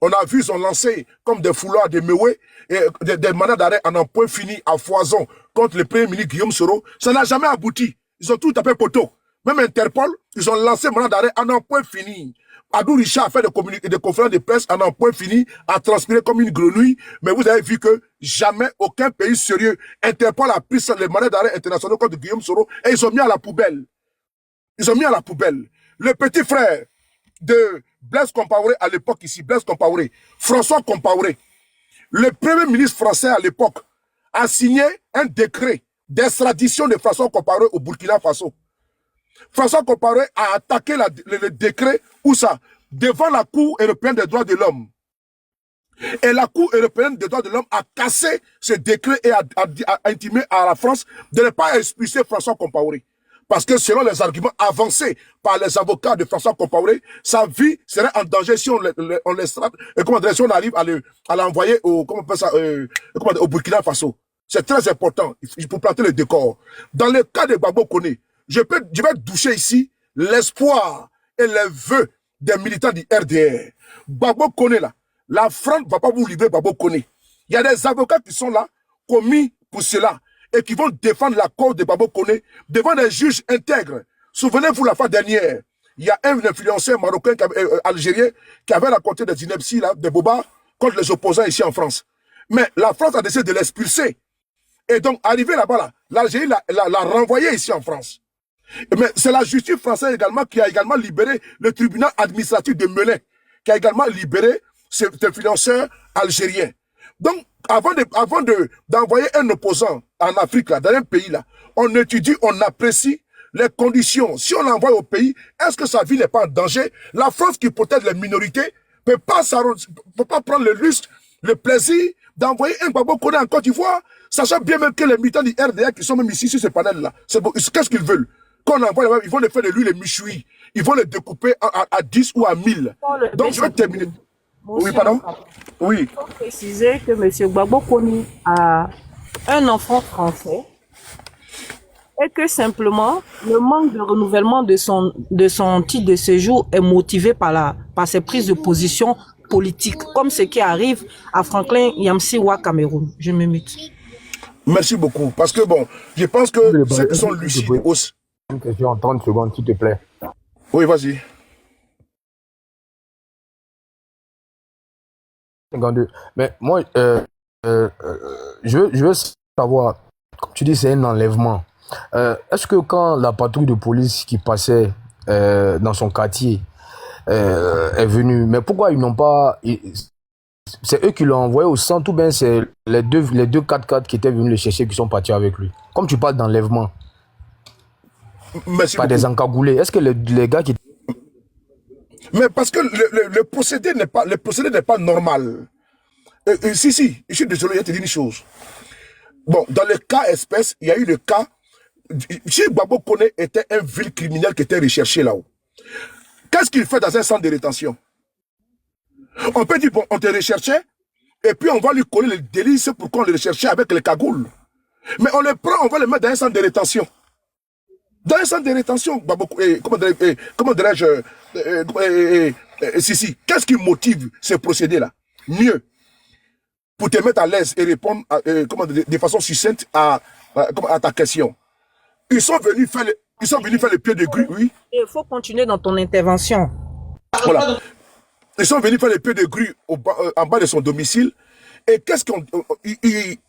On a vu, ils ont lancé comme des foulards, des mewés, et des mandats d'arrêt en un point fini à foison contre le premier ministre Guillaume Soro. Ça n'a jamais abouti. Ils ont tout tapé poteau. Même Interpol, ils ont lancé mandat d'arrêt en un point fini. Adou Richard a fait des conférences de presse en un point fini, a transpiré comme une grenouille. Mais vous avez vu que jamais aucun pays sérieux, Interpol a pris les mandats d'arrêt internationaux contre Guillaume Soro et ils ont mis à la poubelle. Ils ont mis à la poubelle. Le petit frère de Blaise Compaoré à l'époque ici, Blaise Compaoré, François Compaoré, le premier ministre français à l'époque, a signé un décret d'extradition de François Compaoré au Burkina Faso. François Compaoré a attaqué le décret où ça, devant la Cour européenne des droits de l'homme. Et la Cour européenne des droits de l'homme a cassé ce décret et a intimé à la France de ne pas expulser François Compaoré. Parce que selon les arguments avancés par les avocats de François Compaoré, sa vie serait en danger si on l'extrade, si on arrive à l'envoyer au Burkina Faso. C'est très important, il faut planter le décor. Dans le cas de Gbagbo Koné, je vais doucher ici l'espoir et les vœux des militants du RDR. Gbagbo Koné là, la France ne va pas vous livrer Gbagbo Koné. Il y a des avocats qui sont là, commis pour cela, et qui vont défendre la cause de Gbagbo Koné devant des juges intègres. Souvenez-vous la fois dernière, il y a un influenceur marocain, algérien, qui avait raconté des inepties là, des bobards contre les opposants ici en France. Mais la France a décidé de l'expulser. Et donc, arrivé là-bas, l'Algérie l'a renvoyé ici en France. Mais c'est la justice française également qui a également libéré le tribunal administratif de Melun, qui a également libéré cet influenceur algérien. Donc, avant d'envoyer un opposant en Afrique, là, dans un pays, là, on étudie, on apprécie les conditions. Si on l'envoie au pays, est-ce que sa vie n'est pas en danger? La France qui protège les minorités peut pas prendre le luxe, le plaisir d'envoyer un Gbagbo Koné en Côte d'Ivoire, sachant bien même que les militants du RDA qui sont même ici sur ce panel-là, qu'est-ce qu'ils veulent? Quand on envoie, ils vont les faire de lui les michoui. Ils vont les découper à 10 ou à 1000. Donc, je vais terminer. Oui, pardon? Oui. Il faut préciser que M. Gbagbo Koné a un enfant français et que simplement, le manque de renouvellement de son titre de séjour est motivé par ses prises de position politiques, comme ce qui arrive à Franklin Yamsiwa Cameroun. Je me mute. Merci beaucoup. Parce que bon, je pense que ceux qui sont lucides aussi. Une question en 30 secondes, s'il te plaît. Oui, vas-y. 52. Mais moi, je veux savoir, comme tu dis, c'est un enlèvement. Est-ce que quand la patrouille de police qui passait dans son quartier est venue, mais pourquoi ils n'ont pas... C'est eux qui l'ont envoyé au centre ou bien c'est les deux 4x4 qui étaient venus le chercher qui sont partis avec lui? Comme tu parles d'enlèvement, pas des encagoulés. Est-ce que les gars qui... Mais parce que le procédé n'est pas normal. Si, je suis désolé, je te dis une chose. Bon, dans le cas espèce, il y a eu le cas... Si Gbagbo Koné était un vil criminel qui était recherché là-haut, qu'est-ce qu'il fait dans un centre de rétention? On peut dire, bon, on te recherchait, et puis on va lui coller le délit, c'est pourquoi on le recherchait avec les cagoules. Mais on le prend, on va le mettre dans un centre de rétention. Dans un centre de rétention, comment dirais-je, si, qu'est-ce qui motive ce procédé-là? Mieux, pour te mettre à l'aise et répondre de façon succincte à ta question. Ils sont venus faire le pied de grue, oui. Il faut continuer dans ton intervention. Voilà. Ils sont venus faire le pied de grue en bas de son domicile. Et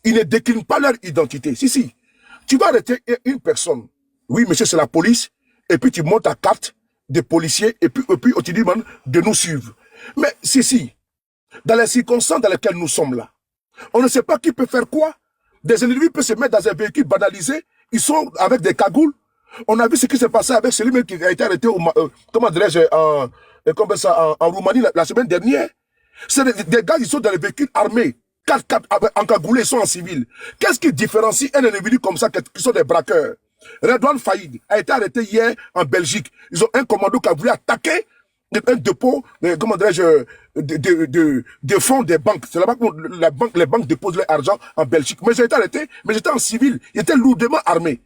ils ne déclinent pas leur identité. Si. Tu vas arrêter une personne. Oui, monsieur, c'est la police. Et puis tu montes ta carte de policier. Et puis tu dis de nous suivre. Mais si. Dans les circonstances dans lesquelles nous sommes là, on ne sait pas qui peut faire quoi. Des individus peuvent se mettre dans un véhicule banalisé. Ils sont avec des cagoules. On a vu ce qui s'est passé avec celui-même qui a été arrêté en Roumanie la semaine dernière. C'est des gars qui sont dans les véhicules armés, 4x4 encagoulés, ils sont en civil. Qu'est-ce qui différencie un individu comme ça qui sont des braqueurs? Redouane Faïd a été arrêté hier en Belgique. Ils ont un commando qui a voulu attaquer un dépôt, de fonds des banques. C'est là-bas que les banques déposent leur argent en Belgique. Mais j'ai été arrêté, mais j'étais en civil. Ils étaient lourdement armés.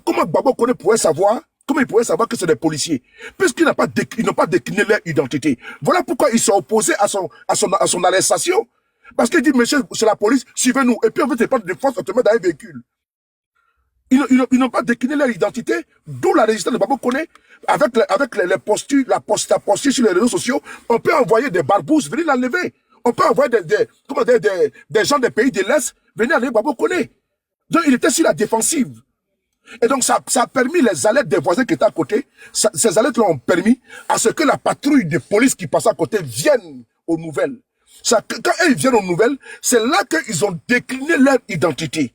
Comment Gbagbo Koné pourrait savoir Comment ils pouvaient savoir que c'est des policiers? Puisqu'ils n'ont pas décliné leur identité. Voilà pourquoi ils sont opposés à son arrestation. Parce qu'ils disent, monsieur, c'est la police, suivez-nous. Et puis on veut te prendre de force, on te met dans un véhicule. Ils n'ont pas décliné leur identité, d'où la résistance de Babo Koné. Avec les postures, la posture sur les réseaux sociaux, on peut envoyer des barbouzes venir l'enlever. On peut envoyer des gens des pays de l'Est venir enlever Babo Koné. Donc il était sur la défensive. Et donc ça a permis les alertes des voisins qui étaient à côté. Ces alertes ont permis à ce que la patrouille de police qui passait à côté vienne aux nouvelles. Quand ils viennent aux nouvelles, c'est là qu'ils ont décliné leur identité.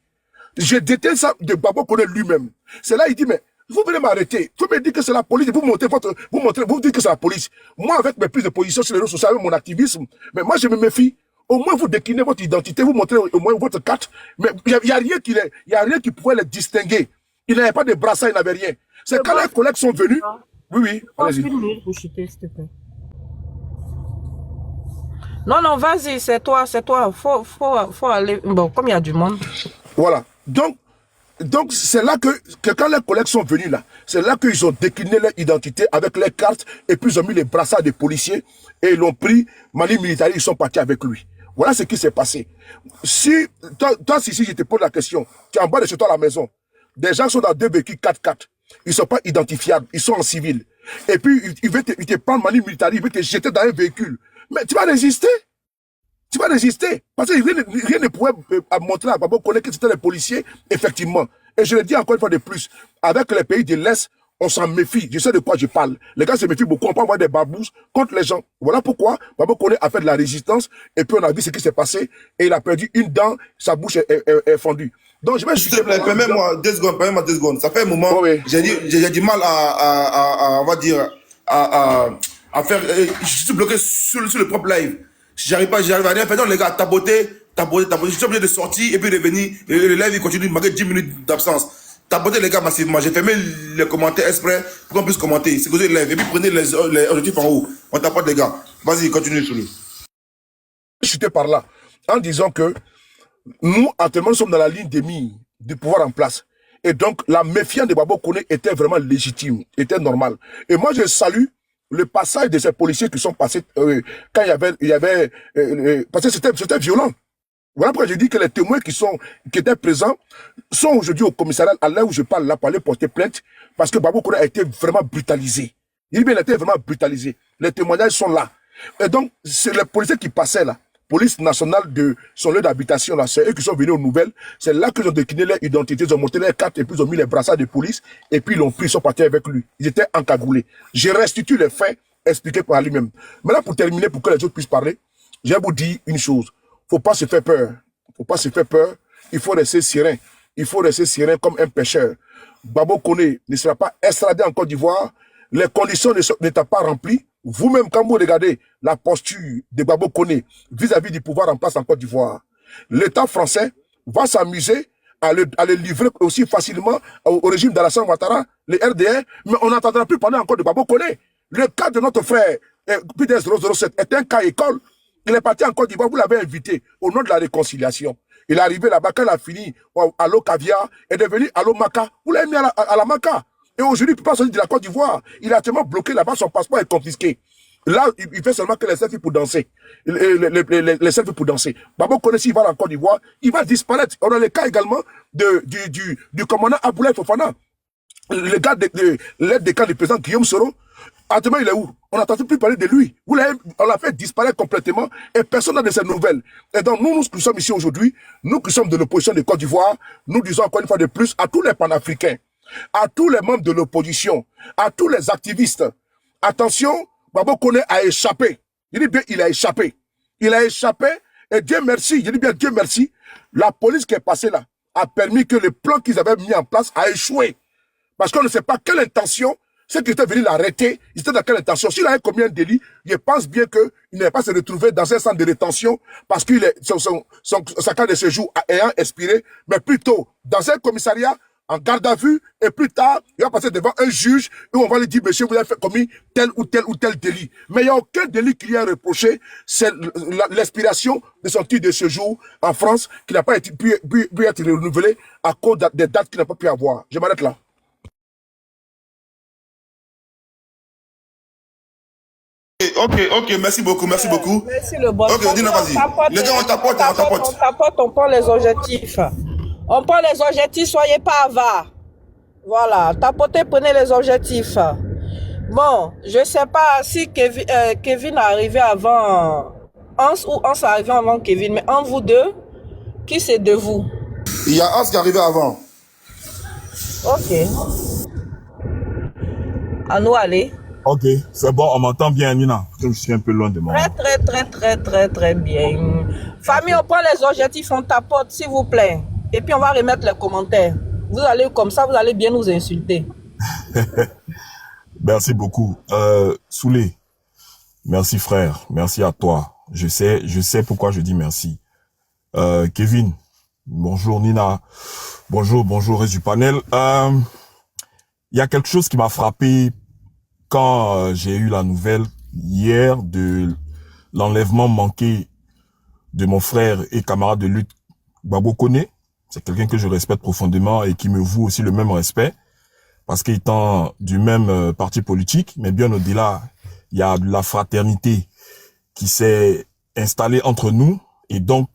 Je déteste ça de Babo Koné lui-même. C'est là il dit, mais vous venez m'arrêter. Vous me dites que c'est la police. Vous dites que c'est la police. Moi, avec mes prises de position sur les réseaux sociaux, avec mon activisme, mais moi, je me méfie. Au moins, vous déclinez votre identité, vous montrez au moins votre carte. Mais il n'y a rien qui pouvait les distinguer. Ils n'avaient pas de brassard, ils n'avaient rien. C'est quand les collègues sont venus. Oui, allez-y. Non, vas-y, c'est toi. Faut aller. Bon, comme il y a du monde. Voilà. Donc c'est là que quand les collègues sont venus là, c'est là qu'ils ont décliné leur identité avec les cartes et puis ils ont mis les brassards des policiers et ils l'ont pris, Mali militaire, ils sont partis avec lui. Voilà ce qui s'est passé. Si je te pose la question, tu es en bas de chez toi à la maison, des gens sont dans 2 véhicules 4x4, ils ne sont pas identifiables, ils sont en civil. Et puis ils te prennent Mali militaire, ils veulent te jeter dans un véhicule. Mais tu vas résister. Tu vas résister. Parce que rien ne pouvait montrer à Babo Koné que c'était les policiers, effectivement. Et je le dis encore une fois de plus, avec les pays de l'Est, on s'en méfie. Je sais de quoi je parle. Les gars se méfient beaucoup. On peut avoir des barbouzes contre les gens. Voilà pourquoi Babo Koné a fait de la résistance. Et puis on a vu ce qui s'est passé. Et il a perdu une dent. Sa bouche est fendue. Donc je vais s'il te plaît, permets-moi 2 secondes. Ça fait un moment. Oui. J'ai du mal on va dire, à faire. Je suis bloqué sur le propre live. J'arrive à rien faire. Donc les gars, taboter. Je suis obligé de sortir et puis de venir. Le live il continue malgré 10 minutes d'absence. Tabotez les gars massivement. J'ai fermé les commentaires exprès pour qu'on puisse commenter. C'est que vous live. Et puis prenez les objectifs en haut. On tapote les gars. Vas-y, continue sur lui. Je suis par là en disant que nous, actuellement, nous sommes dans la ligne des mires du pouvoir en place. Et donc, la méfiance de Babo Koné était vraiment légitime, était normale. Et moi, je salue le passage de ces policiers qui sont passés quand il y avait parce que c'était violent. Voilà pourquoi je dis que les témoins qui étaient présents sont aujourd'hui au commissariat à l'heure où je parle là pour aller porter plainte parce que Babo Koné a été vraiment brutalisé. Il a été vraiment brutalisé. Les témoignages sont là. Et donc, c'est les policiers qui passaient là. Police nationale de son lieu d'habitation là, c'est eux qui sont venus aux nouvelles. C'est là qu'ils ont décliné leur identité, ils ont monté leurs cartes et puis ils ont mis les brassards de police et puis ils l'ont pris, ils sont partis avec lui. Ils étaient encagoulés. Je restitue les faits expliqués par lui-même. Maintenant, pour terminer, pour que les autres puissent parler, je vais vous dire une chose. Faut pas se faire peur. Faut pas se faire peur. Il faut rester serein. Il faut rester serein comme un pêcheur. Babo Koné ne sera pas extradé en Côte d'Ivoire. Les conditions n'étant pas remplies. Vous-même, quand vous regardez la posture de Babo Koné vis-à-vis du pouvoir en place en Côte d'Ivoire, l'État français va s'amuser à le livrer aussi facilement au régime d'Alassane Ouattara, les RDR, mais on n'entendra plus parler encore de Babo Koné. Le cas de notre frère, PDS 007, est un cas école. Il est parti en Côte d'Ivoire, vous l'avez invité au nom de la réconciliation. Il est arrivé là-bas, quand il a fini à l'eau caviar, est devenu à l'eau maca. Vous l'avez mis à la maca. Et aujourd'hui, il ne peut pas sortir de la Côte d'Ivoire. Il a tellement bloqué là-bas, son passeport est confisqué. Là, il fait seulement que les selfies pour danser. Les selfies pour danser. Babo Koné, s'il va en Côte d'Ivoire, il va disparaître. On a le cas également du commandant Aboulaye Fofana. Le gars de l'aide des camps du président Guillaume Soro. Actuellement, il est où? On n'entend plus parler de lui. On l'a fait disparaître complètement et personne n'a de ces nouvelles. Et donc, nous qui sommes ici aujourd'hui, nous qui sommes de l'opposition de Côte d'Ivoire, nous disons encore une fois de plus à tous les panafricains, à tous les membres de l'opposition, à tous les activistes. Attention, Babo Koné a échappé. Je dis bien, il a échappé. Il a échappé et Dieu merci, je dis bien Dieu merci, la police qui est passée là a permis que le plan qu'ils avaient mis en place a échoué. Parce qu'on ne sait pas quelle intention, ceux qui étaient venus l'arrêter, ils étaient dans quelle intention. S'il avait commis un délit, je pense bien qu'il n'allait pas se retrouver dans un centre de rétention parce que sa carte de séjour ayant expiré, mais plutôt dans un commissariat, en garde à vue, et plus tard, il va passer devant un juge où on va lui dire, monsieur, vous avez commis tel ou tel délit. Mais il n'y a aucun délit qui lui est reproché, c'est l'expiration de son titre de séjour en France qui n'a pas pu être renouvelé à cause des dates qu'il n'a pas pu avoir. Je m'arrête là. Ok, merci beaucoup, merci beaucoup. Merci le boss. Ok, Dina, vas-y. Les gars, on tapote, on tapote. On tapote, on prend les objectifs. On prend les objectifs, soyez pas avares. Voilà, tapotez, prenez les objectifs. Bon, je sais pas si Kevin est arrivé avant Hans ou Hans est arrivé avant Kevin, mais en vous deux, qui c'est de vous? Il y a Hans qui est arrivé avant. Ok. À nous aller. Ok, c'est bon, on m'entend bien, Nina. Je suis un peu loin de moi. Très bien. Famille, on prend les objectifs, on tapote, s'il vous plaît. Et puis on va remettre les commentaires. Vous allez comme ça, vous allez bien nous insulter. Merci beaucoup. Soulé, merci frère, merci à toi. Je sais pourquoi je dis merci. Kevin, bonjour Nina, bonjour reste du panel. Il y a quelque chose qui m'a frappé quand j'ai eu la nouvelle hier de l'enlèvement manqué de mon frère et camarade de lutte Gbagbo Kone. C'est quelqu'un que je respecte profondément et qui me voue aussi le même respect. Parce qu'étant du même parti politique, mais bien au-delà, il y a de la fraternité qui s'est installée entre nous. Et donc,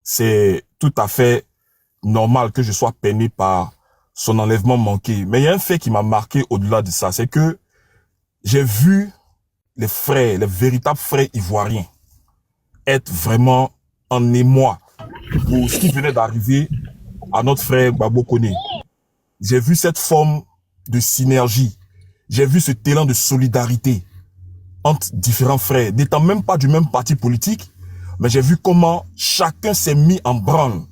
c'est tout à fait normal que je sois peiné par son enlèvement manqué. Mais il y a un fait qui m'a marqué au-delà de ça, c'est que j'ai vu les frères, les véritables frères ivoiriens, être vraiment en émoi pour ce qui venait d'arriver à notre frère Gbagbo Kone. J'ai vu cette forme de synergie. J'ai vu cet élan de solidarité entre différents frères, n'étant même pas du même parti politique, mais j'ai vu comment chacun s'est mis en branle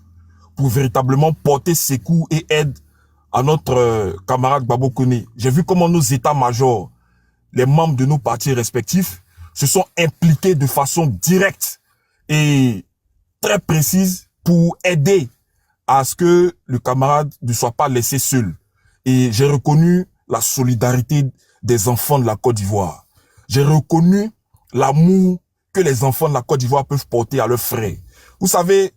pour véritablement porter secours et aide à notre camarade Gbagbo Kone. J'ai vu comment nos états-majors, les membres de nos partis respectifs, se sont impliqués de façon directe et très précise pour aider à ce que le camarade ne soit pas laissé seul. Et j'ai reconnu la solidarité des enfants de la Côte d'Ivoire. J'ai reconnu l'amour que les enfants de la Côte d'Ivoire peuvent porter à leurs frères. Vous savez,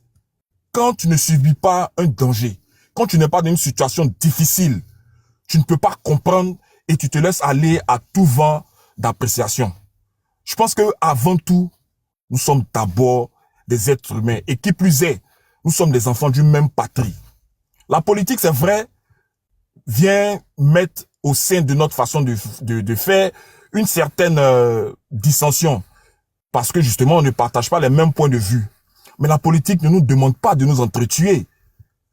quand tu ne subis pas un danger, quand tu n'es pas dans une situation difficile, tu ne peux pas comprendre et tu te laisses aller à tout vent d'appréciation. Je pense que avant tout, nous sommes d'abord des êtres humains. Et qui plus est, nous sommes des enfants d'une même patrie. La politique, c'est vrai, vient mettre au sein de notre façon de faire une certaine dissension. Parce que justement, on ne partage pas les mêmes points de vue. Mais la politique ne nous demande pas de nous entretuer.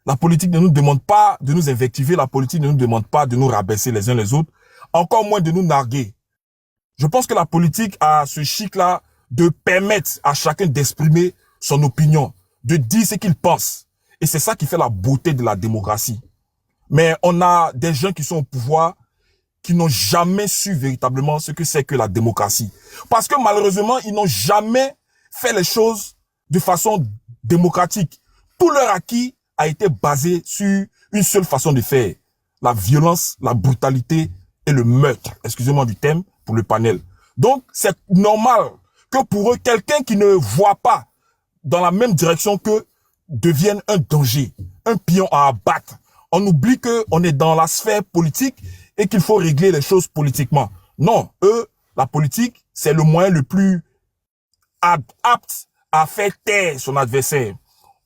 La politique ne nous demande pas de nous invectiver. La politique ne nous demande pas de nous rabaisser les uns les autres. Encore moins de nous narguer. Je pense que la politique a ce chic-là de permettre à chacun d'exprimer son opinion, de dire ce qu'il pense. Et c'est ça qui fait la beauté de la démocratie. Mais on a des gens qui sont au pouvoir qui n'ont jamais su véritablement ce que c'est que la démocratie. Parce que malheureusement, ils n'ont jamais fait les choses de façon démocratique. Tout leur acquis a été basé sur une seule façon de faire. La violence, la brutalité et le meurtre. Excusez-moi du thème pour le panel. Donc, c'est normal que pour eux, quelqu'un qui ne voit pas dans la même direction qu'eux devienne un danger, un pion à abattre. On oublie qu'on est dans la sphère politique et qu'il faut régler les choses politiquement. Non, eux, la politique, c'est le moyen le plus apte à faire taire son adversaire.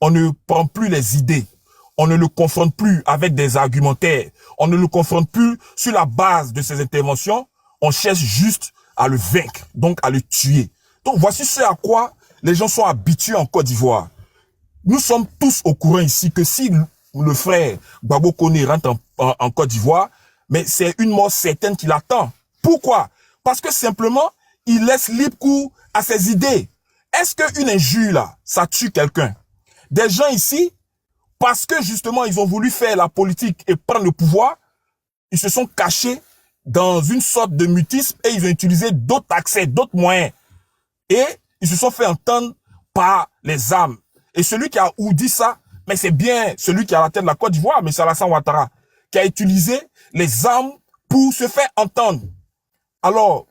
On ne prend plus les idées. On ne le confronte plus avec des argumentaires. On ne le confronte plus sur la base de ses interventions. On cherche juste à le vaincre, donc à le tuer. Donc voici ce à quoi les gens sont habitués en Côte d'Ivoire. Nous sommes tous au courant ici que si le frère Gbagbo Kone rentre en Côte d'Ivoire, mais c'est une mort certaine qui l'attend. Pourquoi? Parce que simplement, il laisse libre cours à ses idées. Est-ce qu'une injure là, ça tue quelqu'un? Des gens ici, parce que justement ils ont voulu faire la politique et prendre le pouvoir, ils se sont cachés dans une sorte de mutisme et ils ont utilisé d'autres accès, d'autres moyens. Et ils se sont fait entendre par les armes. Et celui qui a dit ça, mais c'est bien celui qui est à la tête de la Côte d'Ivoire, M. Alassane Ouattara, qui a utilisé les armes pour se faire entendre. Alors,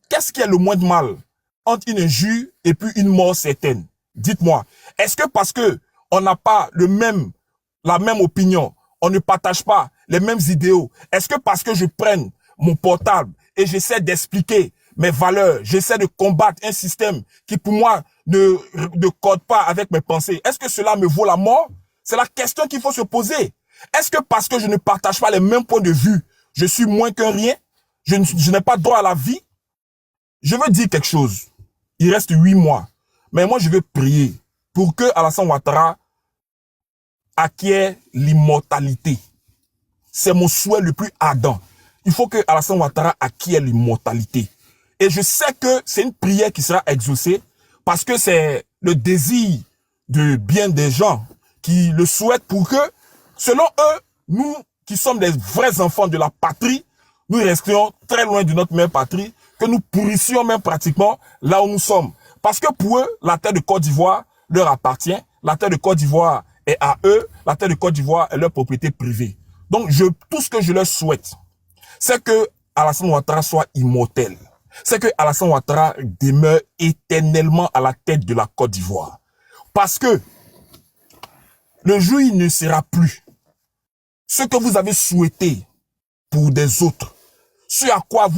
qu'est-ce qui est le moins de mal entre une injure et puis une mort certaine? Dites-moi, est-ce que parce que on n'a pas la même opinion, on ne partage pas les mêmes idéaux, est-ce que parce que je prenne mon portable et j'essaie d'expliquer mes valeurs, j'essaie de combattre un système qui pour moi ne code pas avec mes pensées, est-ce que cela me vaut la mort? C'est la question qu'il faut se poser. Est-ce que parce que je ne partage pas les mêmes points de vue, je suis moins qu'un rien? Je n'ai pas droit à la vie? Je veux dire quelque chose. Il reste 8 mois. Mais moi, je veux prier pour que Alassane Ouattara acquiert l'immortalité. C'est mon souhait le plus ardent. Il faut que Alassane Ouattara acquiert l'immortalité. Et je sais que c'est une prière qui sera exaucée parce que c'est le désir de bien des gens qui le souhaitent pour que, selon eux, nous qui sommes des vrais enfants de la patrie, nous restions très loin de notre mère patrie, que nous pourrissions même pratiquement là où nous sommes. Parce que pour eux, la terre de Côte d'Ivoire leur appartient, la terre de Côte d'Ivoire est à eux, la terre de Côte d'Ivoire est leur propriété privée. Donc tout ce que je leur souhaite, c'est que Alassane Ouattara soit immortel. C'est que Alassane Ouattara demeure éternellement à la tête de la Côte d'Ivoire. Parce que le jour il ne sera plus ce que vous avez souhaité pour des autres, ce à quoi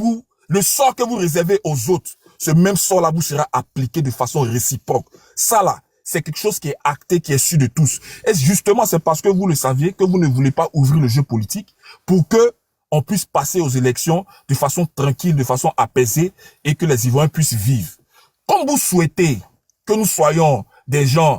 le sort que vous réservez aux autres, ce même sort-là vous sera appliqué de façon réciproque. Ça là, c'est quelque chose qui est acté, qui est su de tous. Et justement, c'est parce que vous le saviez que vous ne voulez pas ouvrir le jeu politique pour que on puisse passer aux élections de façon tranquille, de façon apaisée et que les Ivoiriens puissent vivre. Comme vous souhaitez que nous soyons des gens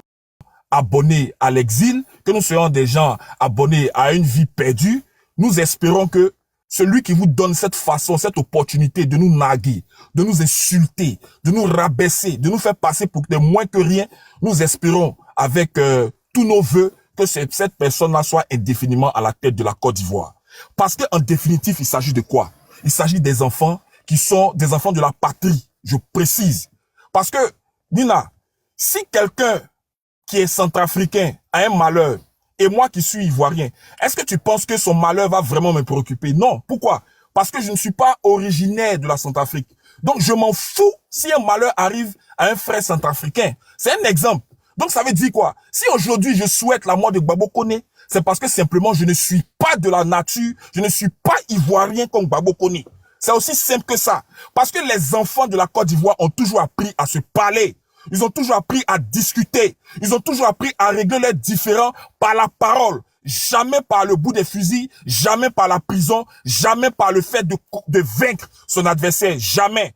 abonnés à l'exil, que nous soyons des gens abonnés à une vie perdue, nous espérons que celui qui vous donne cette façon, cette opportunité de nous narguer, de nous insulter, de nous rabaisser, de nous faire passer pour des moins que rien, nous espérons avec tous nos vœux que cette personne-là soit indéfiniment à la tête de la Côte d'Ivoire. Parce qu'en définitive, il s'agit de quoi? Il s'agit des enfants qui sont des enfants de la patrie, je précise. Parce que, Nina, si quelqu'un qui est centrafricain a un malheur, et moi qui suis ivoirien, est-ce que tu penses que son malheur va vraiment me préoccuper? Non. Pourquoi? Parce que je ne suis pas originaire de la Centrafrique. Donc je m'en fous si un malheur arrive à un frère centrafricain. C'est un exemple. Donc ça veut dire quoi? Si aujourd'hui je souhaite la mort de Gbagbo Koné, c'est parce que simplement je ne suis pas de la nature, je ne suis pas ivoirien comme Gbagbo Koné. C'est aussi simple que ça. Parce que les enfants de la Côte d'Ivoire ont toujours appris à se parler. Ils ont toujours appris à discuter. Ils ont toujours appris à régler leurs différends par la parole. Jamais par le bout des fusils, jamais par la prison, jamais par le fait de vaincre son adversaire. Jamais.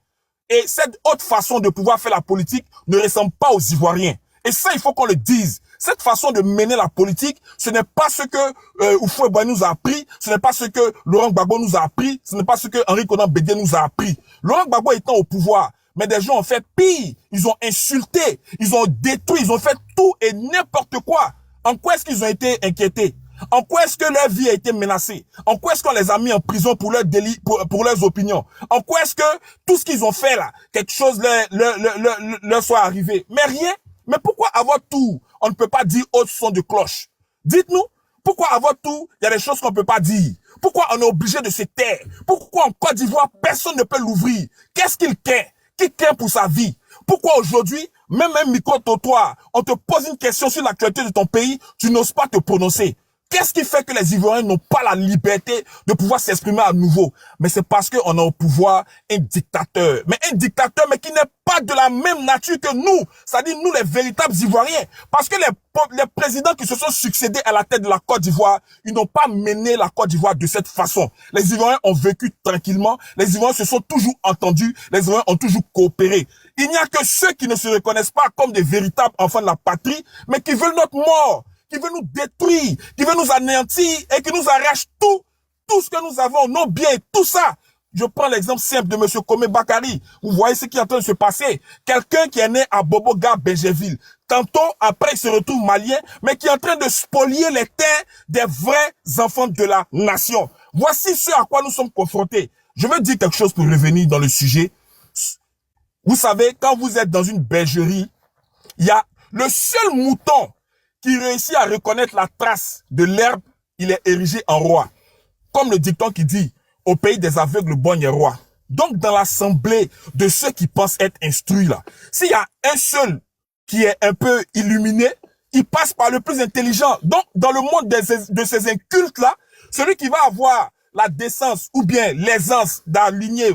Et cette autre façon de pouvoir faire la politique ne ressemble pas aux Ivoiriens. Et ça, il faut qu'on le dise. Cette façon de mener la politique, ce n'est pas ce que Houphouët-Boigny nous a appris, ce n'est pas ce que Laurent Gbagbo nous a appris, ce n'est pas ce que Henri Konan Bédié nous a appris. Laurent Gbagbo étant au pouvoir, mais des gens ont fait pire, ils ont insulté, ils ont détruit, ils ont fait tout et n'importe quoi. En quoi est-ce qu'ils ont été inquiétés? En quoi est-ce que leur vie a été menacée? En quoi est-ce qu'on les a mis en prison pour leurs délits, pour leurs opinions? En quoi est-ce que tout ce qu'ils ont fait là, quelque chose leur soit arrivé? Mais rien. Mais pourquoi avoir tout, on ne peut pas dire au son de cloche? Dites-nous, pourquoi avoir tout, il y a des choses qu'on ne peut pas dire? Pourquoi on est obligé de se taire? Pourquoi en Côte d'Ivoire, personne ne peut l'ouvrir? Qu'est-ce qu'il craint? Qui craint pour sa vie? Pourquoi aujourd'hui, même un micro-trottoir, on te pose une question sur l'actualité de ton pays, tu n'oses pas te prononcer? Qu'est-ce qui fait que les Ivoiriens n'ont pas la liberté de pouvoir s'exprimer à nouveau? Mais c'est parce qu'on a au pouvoir un dictateur. Mais un dictateur, mais qui n'est pas de la même nature que nous. C'est-à-dire nous, les véritables Ivoiriens. Parce que les présidents qui se sont succédés à la tête de la Côte d'Ivoire, ils n'ont pas mené la Côte d'Ivoire de cette façon. Les Ivoiriens ont vécu tranquillement. Les Ivoiriens se sont toujours entendus. Les Ivoiriens ont toujours coopéré. Il n'y a que ceux qui ne se reconnaissent pas comme des véritables enfants de la patrie, mais qui veulent notre mort, qui veut nous détruire, qui veut nous anéantir et qui nous arrache tout ce que nous avons, nos biens, tout ça. Je prends l'exemple simple de M. Komé Bakari. Vous voyez ce qui est en train de se passer. Quelqu'un qui est né à Boboga, Bégerville. Tantôt, après, il se retrouve malien, mais qui est en train de spolier les terres des vrais enfants de la nation. Voici ce à quoi nous sommes confrontés. Je veux dire quelque chose pour revenir dans le sujet. Vous savez, quand vous êtes dans une bergerie, il y a le seul mouton qui réussit à reconnaître la trace de l'herbe, il est érigé en roi. Comme le dicton qui dit, au pays des aveugles, le bon est roi. Donc, dans l'assemblée de ceux qui pensent être instruits là, s'il y a un seul qui est un peu illuminé, il passe par le plus intelligent. Donc, dans le monde de ces incultes là, celui qui va avoir la décence ou bien l'aisance d'aligner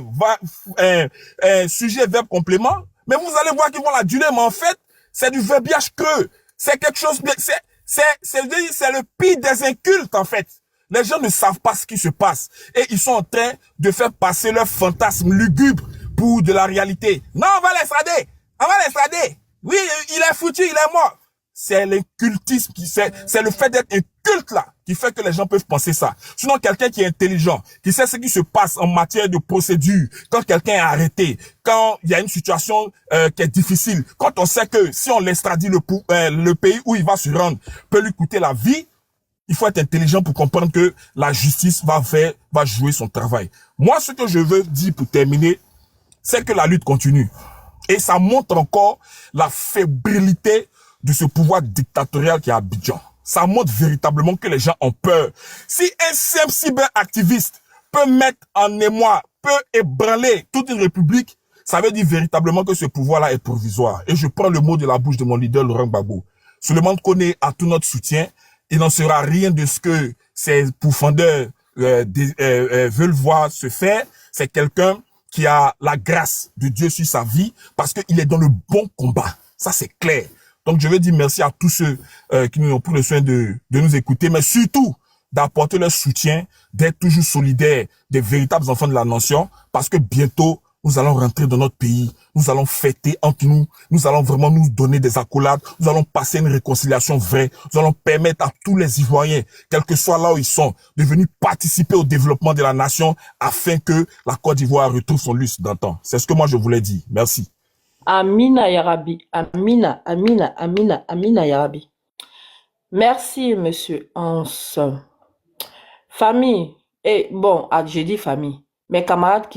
sujet, verbe, complément, mais vous allez voir qu'ils vont la durer, mais en fait, c'est du verbiage creux. C'est quelque chose, c'est le pire des incultes, en fait. Les gens ne savent pas ce qui se passe. Et ils sont en train de faire passer leurs fantasmes lugubres pour de la réalité. Non, on va l'extrader. On va l'extrader. Oui, il est foutu, il est mort. C'est l'incultisme c'est le fait d'être un culte là qui fait que les gens peuvent penser ça. Sinon, quelqu'un qui est intelligent, qui sait ce qui se passe en matière de procédure, quand quelqu'un est arrêté, quand il y a une situation qui est difficile, quand on sait que si on l'extradit le pays où il va se rendre peut lui coûter la vie, il faut être intelligent pour comprendre que la justice va jouer son travail. Moi, ce que je veux dire pour terminer, c'est que la lutte continue. Et ça montre encore la fébrilité de ce pouvoir dictatorial qui est à Abidjan. Ça montre véritablement que les gens ont peur. Si un simple cyberactiviste peut mettre en émoi, peut ébranler toute une république, ça veut dire véritablement que ce pouvoir-là est provisoire. Et je prends le mot de la bouche de mon leader, Laurent Gbagbo. Suleiman Koné a tout notre soutien. Il n'en sera rien de ce que ces pourfendeurs veulent voir se faire. C'est quelqu'un qui a la grâce de Dieu sur sa vie parce qu'il est dans le bon combat. Ça, c'est clair. Donc, je veux dire merci à tous ceux qui nous ont pris le soin de nous écouter, mais surtout d'apporter leur soutien, d'être toujours solidaires des véritables enfants de la nation, parce que bientôt, nous allons rentrer dans notre pays, nous allons fêter entre nous, nous allons vraiment nous donner des accolades, nous allons passer une réconciliation vraie, nous allons permettre à tous les Ivoiriens, quel que soit là où ils sont, de venir participer au développement de la nation afin que la Côte d'Ivoire retrouve son lustre d'antan. C'est ce que moi je voulais dire. Merci. Amina Yarabi, Amina, Amina, Amina, Amina Yarabi. Merci, monsieur Hans. Famille, et bon, j'ai dit famille, mes camarades qui